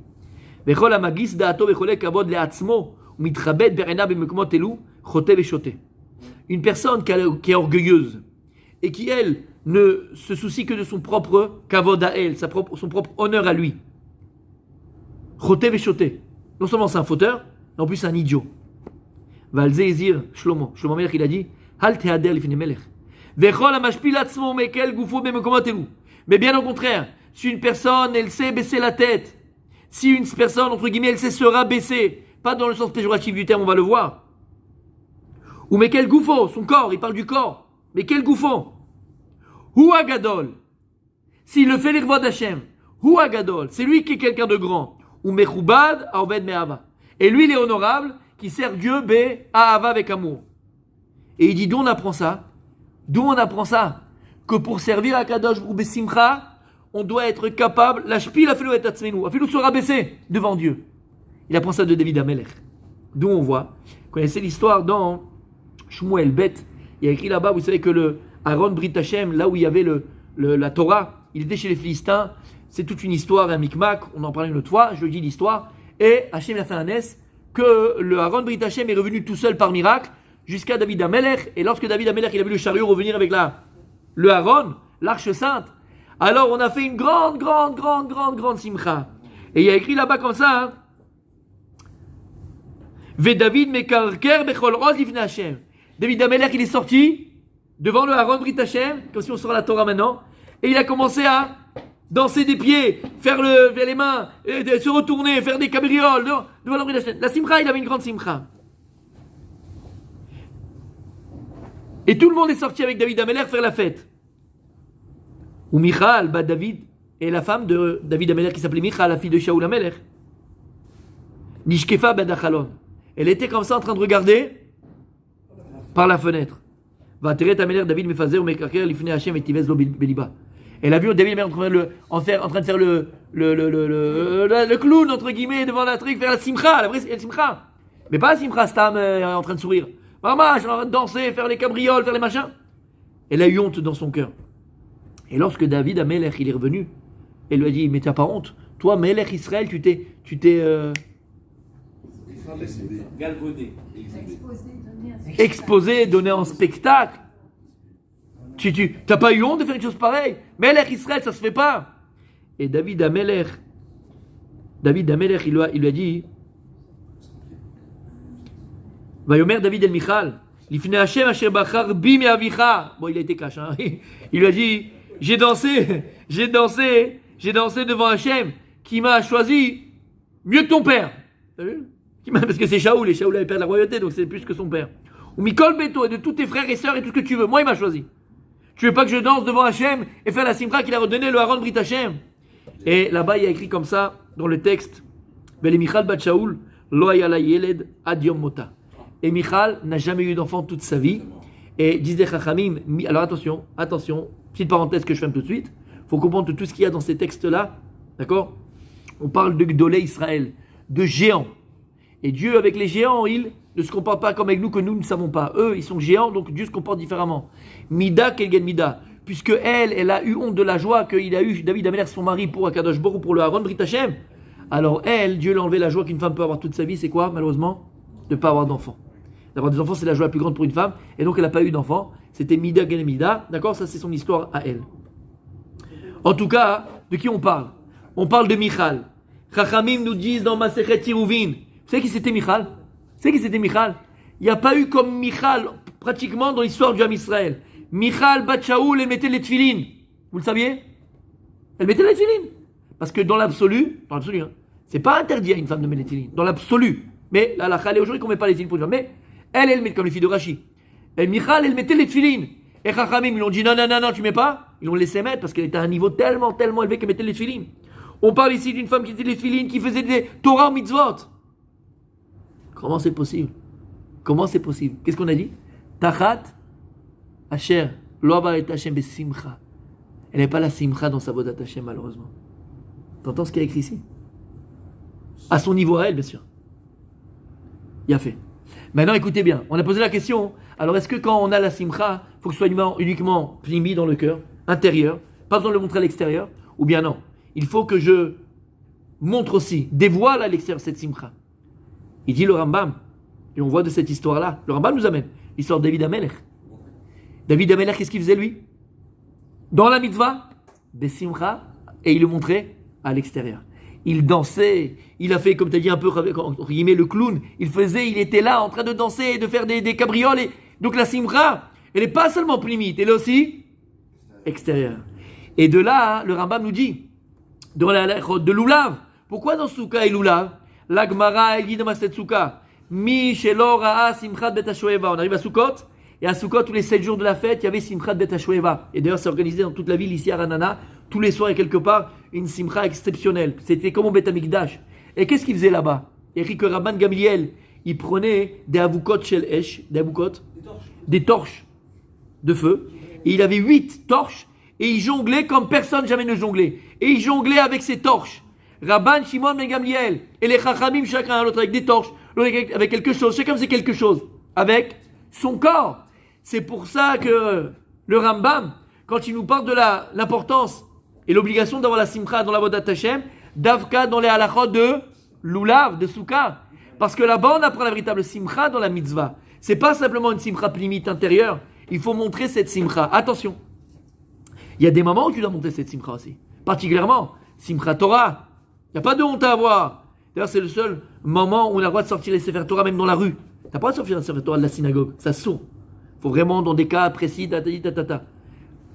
Une personne qui est orgueilleuse et qui, elle, ne se soucie que de son propre kavod à elle, son propre honneur à lui. Non seulement c'est un fauteur, mais en plus c'est un idiot. Shlomo Melech, il a dit, Hal tehader lifnei melech. Mais bien au contraire, si une personne, elle sait baisser la tête, si une personne, entre guillemets, elle sait se rabaisser, pas dans le sens péjoratif du terme, on va le voir. Ou mais quel goufo, son corps, il parle du corps. Mais quel goufo. Hu agadol. S'il le fait l'irvod Hashem, Hu agadol, c'est lui qui est quelqu'un de grand. Ou mechubad aoved me'ava. Et lui, il est honorable, qui sert Dieu be ahava avec amour. Et il dit, d'où on apprend ça? D'où on apprend ça? Que pour servir à Kadosh Baruch Hu besimcha, on doit être capable, la shpil afilu et atzmenu, afilu se rabaisser devant Dieu. Il apprend ça de David Amelech. D'où on voit, vous connaissez l'histoire dans Shmuel Bet, il y a écrit là-bas, vous savez que le Aaron Brit Hashem, là où il y avait la Torah, il était chez les Philistins, c'est toute une histoire, un micmac, on en parle une autre fois, je dis l'histoire, et Hashem a fait un S, que le Aaron Brit Hashem est revenu tout seul par miracle, jusqu'à David Amelech, et lorsque David Amelech il a vu le chariot revenir avec le Aaron, l'arche sainte, alors on a fait une grande simcha. Et il y a écrit là-bas comme ça, hein, Ve David mekarker bechol oz lifnei Hashem. David Amelech il est sorti devant le Aaron Brit Hashem, comme si on sort la Torah maintenant, et il a commencé à danser des pieds, faire les mains, se retourner, faire des cabrioles devant le Brit Hashem. La simcha, il avait une grande simcha. Et tout le monde est sorti avec David Amelech faire la fête. Ou Michal, David, et la femme de David Amelech qui s'appelait Michal, la fille de Shaoul Amelech. Nishkefa Badachalon. Elle était comme ça en train de regarder par la fenêtre. Va tirer Amelech David Mefazer ou Mekaker Lifnei Hashem et Tivez Lo Beliba. Elle a vu David Amelech en train de faire le clown entre guillemets devant la truc, faire la simcha, la vraie simcha. Mais pas la simcha stam en train de sourire. Maman, je suis en train de danser, faire les cabrioles, faire les machins. Elle a eu honte dans son cœur. Et lorsque David Amelech il est revenu, elle lui a dit, mais t'as pas honte? Toi, Melech Israël, tu t'es Galvaudé. Exposé, donné en spectacle. Tu t'as pas eu honte de faire une chose pareille? Melech Israël, ça se fait pas. Et David Amelech, il lui a dit, Vayomer David el Michal, Lifnei Hashem asher bachar bi me'avicha. Bon, il a été cash, hein. Il lui a dit, j'ai dansé devant Hashem qui m'a choisi mieux que ton père. T'as vu? Parce que c'est Shaoul, et Shaoul avait père de la royauté, donc c'est plus que son père. Ou Mikol Beto, et de tous tes frères et sœurs et tout ce que tu veux. Moi, il m'a choisi. Tu veux pas que je danse devant Hashem et faire la simcha qu'il a redonné le Aaron Brit Hashem? Et là-bas, il y a écrit comme ça dans le texte Vele Michal bat Shaoul, lo haya la yeled ad yom mota. Et Michal n'a jamais eu d'enfant toute sa vie. Et disait Chachamim, alors attention, petite parenthèse que je ferme tout de suite, il faut comprendre que tout ce qu'il y a dans ces textes-là, d'accord, on parle de Gdolé Israël, de géants. Et Dieu, avec les géants, il ne se comporte pas comme avec nous, que nous ne savons pas. Eux, ils sont géants, donc Dieu se comporte différemment. Mida kelgen Mida. Puisque elle a eu honte de la joie qu'il a eu David Amelech, son mari, pour Akadosh Baruch, pour le Aaron Brit Hashem. Alors elle, Dieu lui a enlevé la joie qu'une femme peut avoir toute sa vie. C'est quoi, malheureusement? De ne pas avoir d'enfants. D'avoir des enfants, c'est la joie la plus grande pour une femme. Et donc, elle n'a pas eu d'enfants. C'était Mida kelgen Mida. D'accord? Ça, c'est son histoire à elle. En tout cas, de qui on parle? On parle de Michal. Chachamim nous disent dans Masechet Tiruvin. Vous savez qui c'était Michal? Il n'y a pas eu comme Michal pratiquement dans l'histoire du Ham Israël. Michal bat Shaoul, elle mettait les tefilines. Vous le saviez? Elle mettait les tefilines. Parce que dans l'absolu, hein, c'est pas interdit à une femme de mettre les tefilines. Dans l'absolu. Mais la halakha, aujourd'hui qu'on ne met pas les tefilines pour une femme. Mais elle met comme les filles de Rashi. Et Michal, elle mettait les tefilines. Et Chachamim, ils lui ont dit non, tu mets pas. Ils l'ont laissé mettre parce qu'elle était à un niveau tellement élevé qu'elle mettait les tefilines. On parle ici d'une femme qui mettait les tefilines, qui faisait des Torah mitzvot. Comment c'est possible? Qu'est-ce qu'on a dit? Tachat Asher lo abaret Hashem besimcha. Elle n'est pas la simcha dans sa vodat Hashem, malheureusement. T'entends ce qu'il y a écrit ici? À son niveau à elle, bien sûr. Il a fait. Maintenant, écoutez bien. On a posé la question. Alors, est-ce que quand on a la simcha, il faut que ce soit uniquement mis dans le cœur, intérieur, pas besoin de le montrer à l'extérieur? Ou bien non? Il faut que je montre aussi, dévoile à l'extérieur cette simcha. Il dit le Rambam, et on voit de cette histoire-là, le Rambam nous amène l'histoire de David Amelech. David Amelech, qu'est-ce qu'il faisait lui? Dans la mitzvah, besimcha, et il le montrait à l'extérieur. Il dansait, il a fait, comme tu as dit un peu, entre guillemets, le clown. Il était là en train de danser et de faire des cabrioles. Et donc la simcha, elle n'est pas seulement primite, elle est aussi extérieure. Et de là, le Rambam nous dit, dans la de Lulav, pourquoi dans Souka et Lulav? La Gemara, elle dit dans Maset Souka, Mi shelo ra'a simchat bet ha-shoeva. On arrive à Soukot, et à Soukot, tous les 7 jours de la fête, il y avait simchat bet ha-shoeva. Et d'ailleurs, c'est organisé dans toute la ville, ici à Ranana, tous les soirs et quelque part, une simcha exceptionnelle. C'était comme au Bet Amikdash. Et qu'est-ce qu'il faisait là-bas? Il y a écrit que Rabban Gamliel, il prenait des avukot shel esh, des torches de feu, et il avait 8 torches, et il jonglait comme personne jamais ne jonglait. Et il jonglait avec ses torches. Rabban Shimon ben Gamliel et les Chachamim, chacun à l'autre avec des torches, l'autre avec quelque chose, chacun faisait quelque chose avec son corps. C'est pour ça que le Rambam, quand il nous parle de l'importance et l'obligation d'avoir la simcha dans la vodat Hashem, davka dans les halachot de Lulav, de Souka, parce que là-bas on apprend la véritable simcha dans la mitzvah. C'est pas simplement une simcha limite intérieure, il faut montrer cette simcha. Attention, il y a des moments où tu dois montrer cette simcha aussi, particulièrement simcha Torah. Il n'y a pas de honte à avoir. D'ailleurs, c'est le seul moment où on a le droit de sortir les Sefer Torah, même dans la rue. Tu n'as pas le droit de sortir un Sefer Torah de la synagogue. Ça saute. Il faut vraiment, dans des cas précis,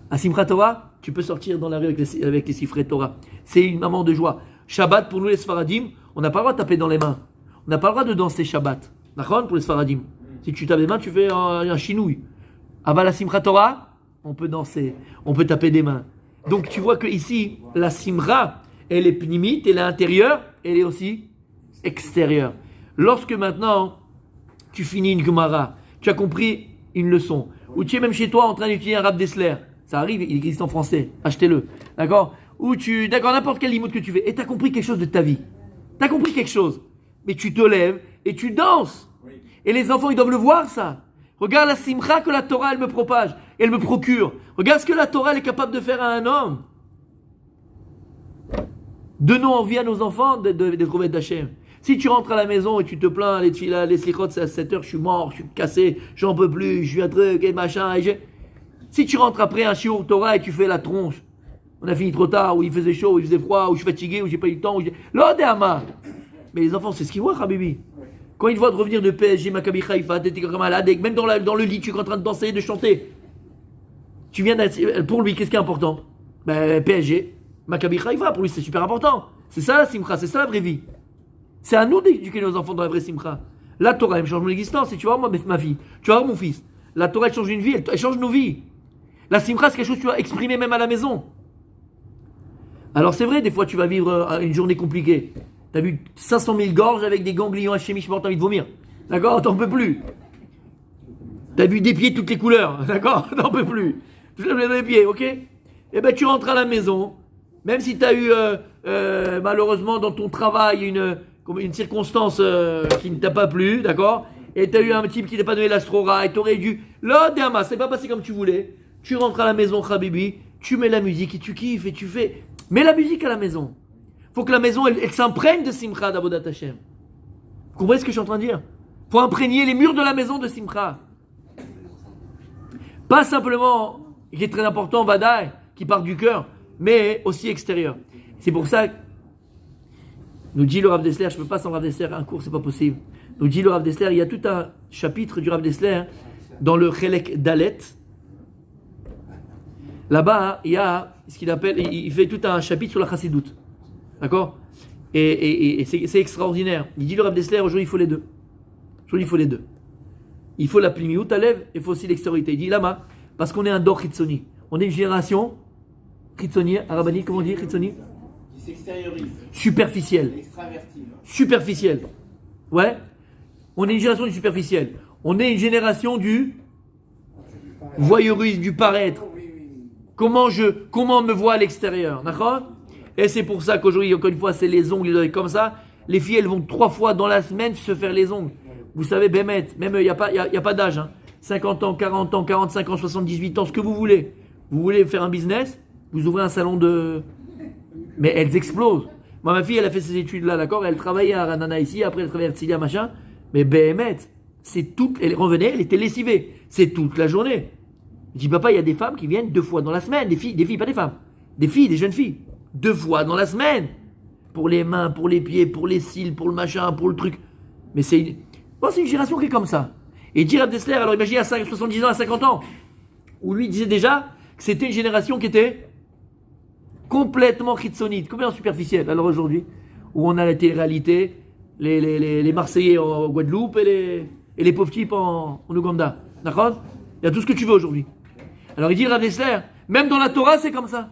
À Simchat Torah, tu peux sortir dans la rue avec les Sifrei Torah. C'est une moment de joie. Shabbat, pour nous les Sfaradim, on n'a pas le droit de taper dans les mains. On n'a pas le droit de danser Shabbat. D'accord? Pour les Sfaradim. Si tu tapes les mains, tu fais un chinouille. Avant la Simchat Torah, on peut danser. On peut taper des mains. Donc, tu vois que ici, la Simra, elle est pnimite, elle est intérieure, elle est aussi extérieure. Lorsque maintenant, tu finis une Gemara, tu as compris une leçon, ou tu es même chez toi en train d'étudier un Rav Dessler, ça arrive, il existe en français, achetez-le, d'accord? Ou d'accord, n'importe quel limite que tu fais, et tu as compris quelque chose de ta vie. Tu as compris quelque chose, mais tu te lèves et tu danses. Et les enfants, ils doivent le voir, ça. Regarde la simcha que la Torah, elle me propage, elle me procure. Regarde ce que la Torah, elle est capable de faire à un homme. Donnons envie à nos enfants de trouver d'Hachem. Si tu rentres à la maison et tu te plains, les slichot, c'est à 7h, je suis mort, je suis cassé, j'en peux plus, je suis un truc, et machin, si tu rentres après un shiur Torah et tu fais la tronche, on a fini trop tard, ou il faisait chaud, ou il faisait froid, ou je suis fatigué, ou j'ai pas eu le temps, l'odéama. Mais les enfants, c'est ce qu'ils voient, Habibi. Quand ils voient de revenir de PSG, Maccabi Haïfa, même dans le lit, tu es en train de danser, de chanter. Tu viens pour lui, qu'est-ce qui est important? PSG, Maccabi Haïfa, pour lui, c'est super important. C'est ça la simcha, c'est ça la vraie vie. C'est à nous d'éduquer nos enfants dans la vraie simcha. La Torah, elle change mon existence. Et tu vas voir, ma fille, tu vas voir mon fils. La Torah, elle change une vie, elle change nos vies. La simcha, c'est quelque chose que tu vas exprimer même à la maison. Alors c'est vrai, des fois tu vas vivre une journée compliquée. T'as vu 500 000 gorges avec des ganglions hachémiques, t'as envie de vomir. D'accord? T'en peux plus. T'as vu des pieds de toutes les couleurs. D'accord? T'en peux plus. Tu lèves les pieds, ok? Eh ben tu rentres à la maison. Même si t'as eu malheureusement dans ton travail une circonstance qui ne t'a pas plu, d'accord? Et t'as eu un type qui t'a pas donné l'Astrora et t'aurais dû... Là, Dama, c'est pas passé comme tu voulais. Tu rentres à la maison, Khabibi, tu mets la musique et tu kiffes et tu fais... Mets la musique à la maison. Faut que la maison, elle s'imprègne de Simcha d'Avodat Hashem. Vous comprenez ce que je suis en train de dire? Faut imprégner les murs de la maison de Simcha. Pas simplement, qui est très important, Vadaï, qui part du cœur, mais aussi extérieur. C'est pour ça, nous dit le Rav Dessler, je ne peux pas sans Rav Dessler, un cours, c'est pas possible. Nous dit le Rav Dessler, il y a tout un chapitre du Rav Dessler dans le Chelek Dalet. Là-bas, il y a ce qu'il appelle, il fait tout un chapitre sur la Chassidoute. D'accord? Et c'est extraordinaire. Il dit le Rav Dessler, aujourd'hui il faut les deux. Aujourd'hui il faut les deux. Il faut la plimiout à lèvres et il faut aussi l'extériorité. Il dit Lama, parce qu'on est un dor Chitzoni. On est une génération Chitzoni, Arabani, comment on dit Chitzoni? Qui s'extériorise. Superficielle. Extraverti. Superficielle. Ouais. On est une génération du superficiel. On est une génération du voyeurisme, du paraître. Comment on me voit à l'extérieur. D'accord? Et c'est pour ça qu'aujourd'hui, encore une fois, c'est les ongles comme ça. Les filles, elles vont 3 fois dans la semaine se faire les ongles. Vous savez, Bémet, même il n'y a pas d'âge. Hein. 50 ans, 40 ans, 45 ans, 78 ans, ce que vous voulez. Vous voulez faire un business, vous ouvrez un salon de... Mais elles explosent. Moi, ma fille, elle a fait ses études là, d'accord? Elle travaillait à Ranana ici, après elle travaillait à Tsilia, machin. Mais Bémet, c'est toute... Elle revenait, elle était lessivée. C'est toute la journée. Je dis, papa, il y a des femmes qui viennent 2 fois dans la semaine. Des filles, pas des femmes. Des filles, des jeunes filles. 2 fois dans la semaine. Pour les mains, pour les pieds, pour les cils, pour le machin, pour le truc. Mais c'est une génération qui est comme ça. Et dire à Dessler, alors imaginez à 70 ans, à 50 ans, où lui disait déjà que c'était une génération qui était complètement chitzonite, complètement superficielle. Alors aujourd'hui, où on a la télé-réalité, les Marseillais en Guadeloupe et les pauvres types en Ouganda. D'accord? Il y a tout ce que tu veux aujourd'hui. Alors il dit à Dessler, même dans la Torah, c'est comme ça.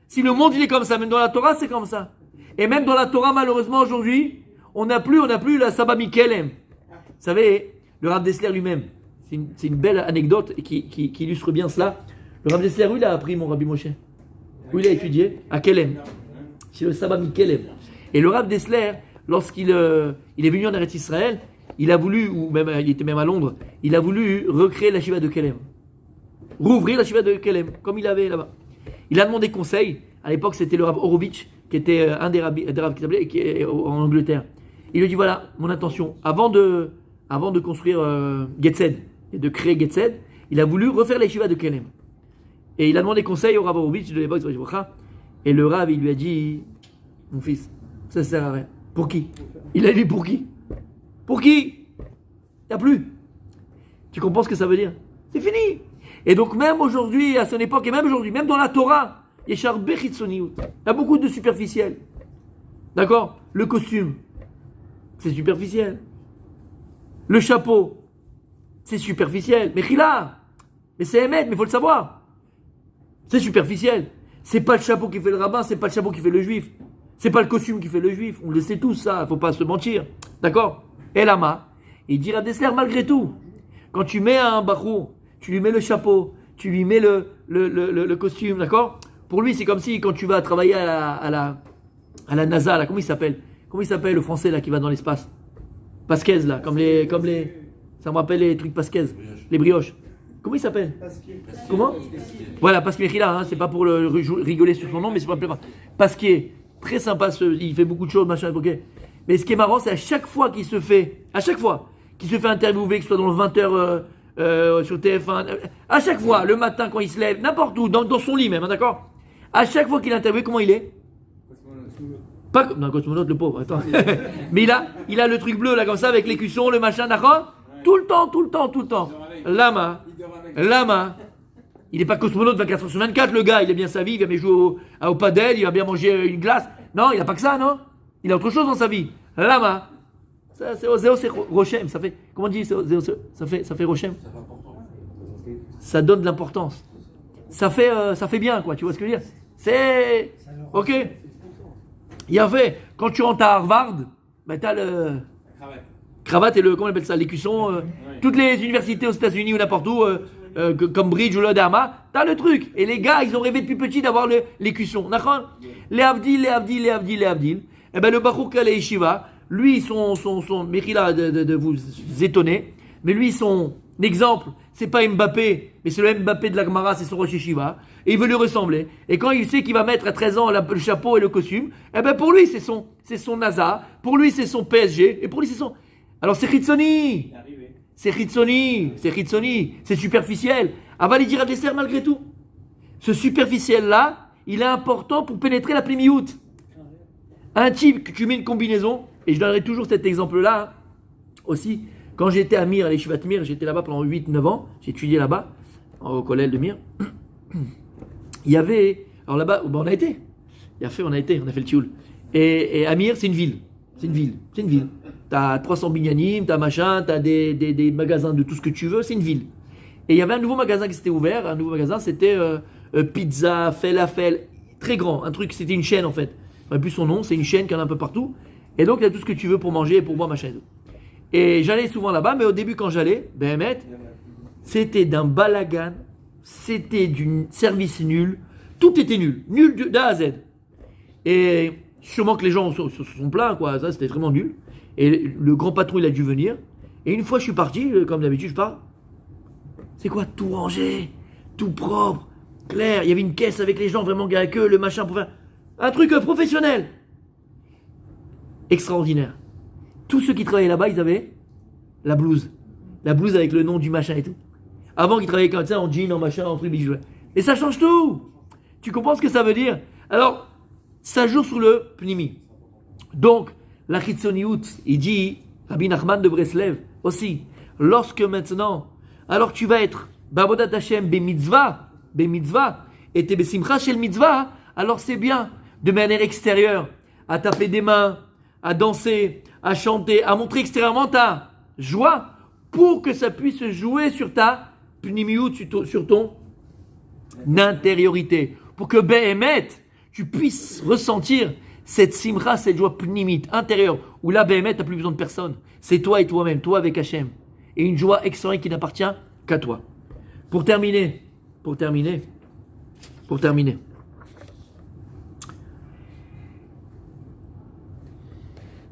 Si le monde il est comme ça, même dans la Torah, c'est comme ça. Et même dans la Torah, malheureusement, aujourd'hui, on n'a plus la Saba Mikelem. Vous savez, le Rav Dessler lui-même, c'est une belle anecdote qui illustre bien cela. Le Rav Dessler, où il a appris, mon Rabbi Moshe? Où il a étudié? À Kelem. C'est le Saba Mikelem. Et le Rav Dessler, lorsqu'il est venu en Eretz Israël, il a voulu, ou même il était même à Londres, il a voulu recréer la Shiva de Kelem. Rouvrir la Shiva de Kelem, comme il avait là-bas. Il a demandé conseil. À l'époque, c'était le Rav Horowitz, qui était un des rabbis qui est en Angleterre. Il lui dit, voilà, mon intention, avant de construire Getzed et de créer Getzed, il a voulu refaire la Shiva de Kelem. Et il a demandé conseil au Rav Horowitz de l'époque, et le Rav, il lui a dit, mon fils, ça sert à rien. Pour qui? Il a dit, pour qui? Pour qui? Il n'y a plus. Tu comprends ce que ça veut dire? C'est fini. Et donc même aujourd'hui, à son époque, et même aujourd'hui, même dans la Torah, il y a beaucoup de superficiel. D'accord? Le costume, c'est superficiel. Le chapeau, c'est superficiel. Mais mais c'est émet, mais il faut le savoir. C'est superficiel. C'est pas le chapeau qui fait le rabbin, c'est pas le chapeau qui fait le juif. C'est pas le costume qui fait le juif. On le sait tous, ça, il faut pas se mentir. D'accord? Et Lama, il dira Dessler malgré tout. Quand tu mets un bachou, tu lui mets le chapeau, tu lui mets le costume, d'accord? Pour lui, c'est comme si quand tu vas travailler à la NASA, là, comment il s'appelle le français là qui va dans l'espace? Pasquez là, comme les, ça me rappelle les trucs Pasquez, les brioches. Comment il s'appelle? Comment? Voilà, Pasquier là, hein, c'est pas pour rigoler sur son nom, mais c'est pour appeler Pasquier. Très sympa, il fait beaucoup de choses, machin, ok. Mais ce qui est marrant, c'est à chaque fois qu'il se fait interviewer, que ce soit dans le 20h sur TF1, à chaque fois, le matin quand il se lève, n'importe où, dans son lit même, hein, d'accord? À chaque fois qu'il est interviewé, comment il est? Pas non, cosmonaute, le pauvre, attends. Mais il a le truc bleu là comme ça avec l'écusson, le machin, d'accord? Tout le temps. Lama. Il n'est pas cosmonaute 24h sur 24, le gars, il a bien sa vie, il va bien jouer au padel, il va bien manger une glace. Non, il n'a pas que ça, non? Il a autre chose dans sa vie. Lama. Ça, c'est Rochem, ça fait, comment on dit, ça fait Rochem? Ça donne de l'importance. Ça fait bien, quoi, tu vois ce que je veux dire? C'est, ok? Il y avait, quand tu rentres à Harvard, ben t'as le cravate et le, comment on appelle ça, l'écusson. Toutes les universités aux États-Unis ou n'importe où, comme Bridge ou l'Odama, t'as le truc. Et les gars, ils ont rêvé depuis petit d'avoir l'écusson. D'accord? Les Avdil. Et ben le Bachouk à Yeshiva, lui, son Mechila de vous étonner, mais lui, son exemple, c'est pas Mbappé, mais c'est le Mbappé de la Gemara, c'est son Rosh Yeshiva, et il veut lui ressembler. Et quand il sait qu'il va mettre à 13 ans le chapeau et le costume, eh ben pour lui, c'est son NASA, pour lui, c'est son PSG, et pour lui, c'est son... Alors c'est Chitzoni, c'est superficiel. Aval il dira dessert malgré tout. Ce superficiel-là, il est important pour pénétrer la plémiout. Un type que tu mets une combinaison, et je donnerai toujours cet exemple-là aussi. Quand j'étais à Mir, à l'Yeshivat Mir, j'étais là-bas pendant 8-9 ans, j'ai étudié là-bas, au collège de Mir. Il y avait, alors là-bas, on a été, on a fait le tioul. Et à Mir, c'est une ville. T'as 300 binyanim, t'as machin, t'as des magasins de tout ce que tu veux, c'est une ville. Et il y avait un nouveau magasin qui s'était ouvert, c'était Pizza, Falafel, très grand, un truc, c'était une chaîne en fait. Enfin, plus son nom, c'est une chaîne qu'il y en a un peu partout. Et donc, il y a tout ce que tu veux pour manger, pour boire, machin et tout. Et j'allais souvent là-bas, mais au début, quand j'allais, c'était d'un balagan, c'était d'un service nul, tout était nul d'A à Z. Et sûrement que les gens se sont plaints, quoi, ça c'était vraiment nul. Et le grand patron, il a dû venir. Et une fois, je suis parti, comme d'habitude, je pars. C'est quoi, tout rangé, tout propre, clair. Il y avait une caisse avec les gens vraiment avec eux, le machin pour faire un truc professionnel. Extraordinaire. Tous ceux qui travaillaient là-bas, ils avaient la blouse. La blouse avec le nom du machin et tout. Avant, ils travaillaient comme ça, en jean, en machin, en truc, bijou. Et ça change tout. Tu comprends ce que ça veut dire? Alors, ça joue sur le pnimi. Donc, la chitzoniout, il dit, Rabbi Nachman de Breslev aussi, lorsque maintenant, alors tu vas être Babodat Hashem bemitzvah, et t'es besimcha shel mitzvah, alors c'est bien, de manière extérieure, à taper des mains, à danser, à chanter, à montrer extérieurement ta joie, pour que ça puisse jouer sur ta pnimiout, sur ton intériorité, pour que Behemet, tu puisses ressentir cette simra, cette joie pnimite, intérieure, où là, Behemet, tu n'as plus besoin de personne. C'est toi et toi-même, toi avec Hachem. Et une joie extérieure qui n'appartient qu'à toi. Pour terminer.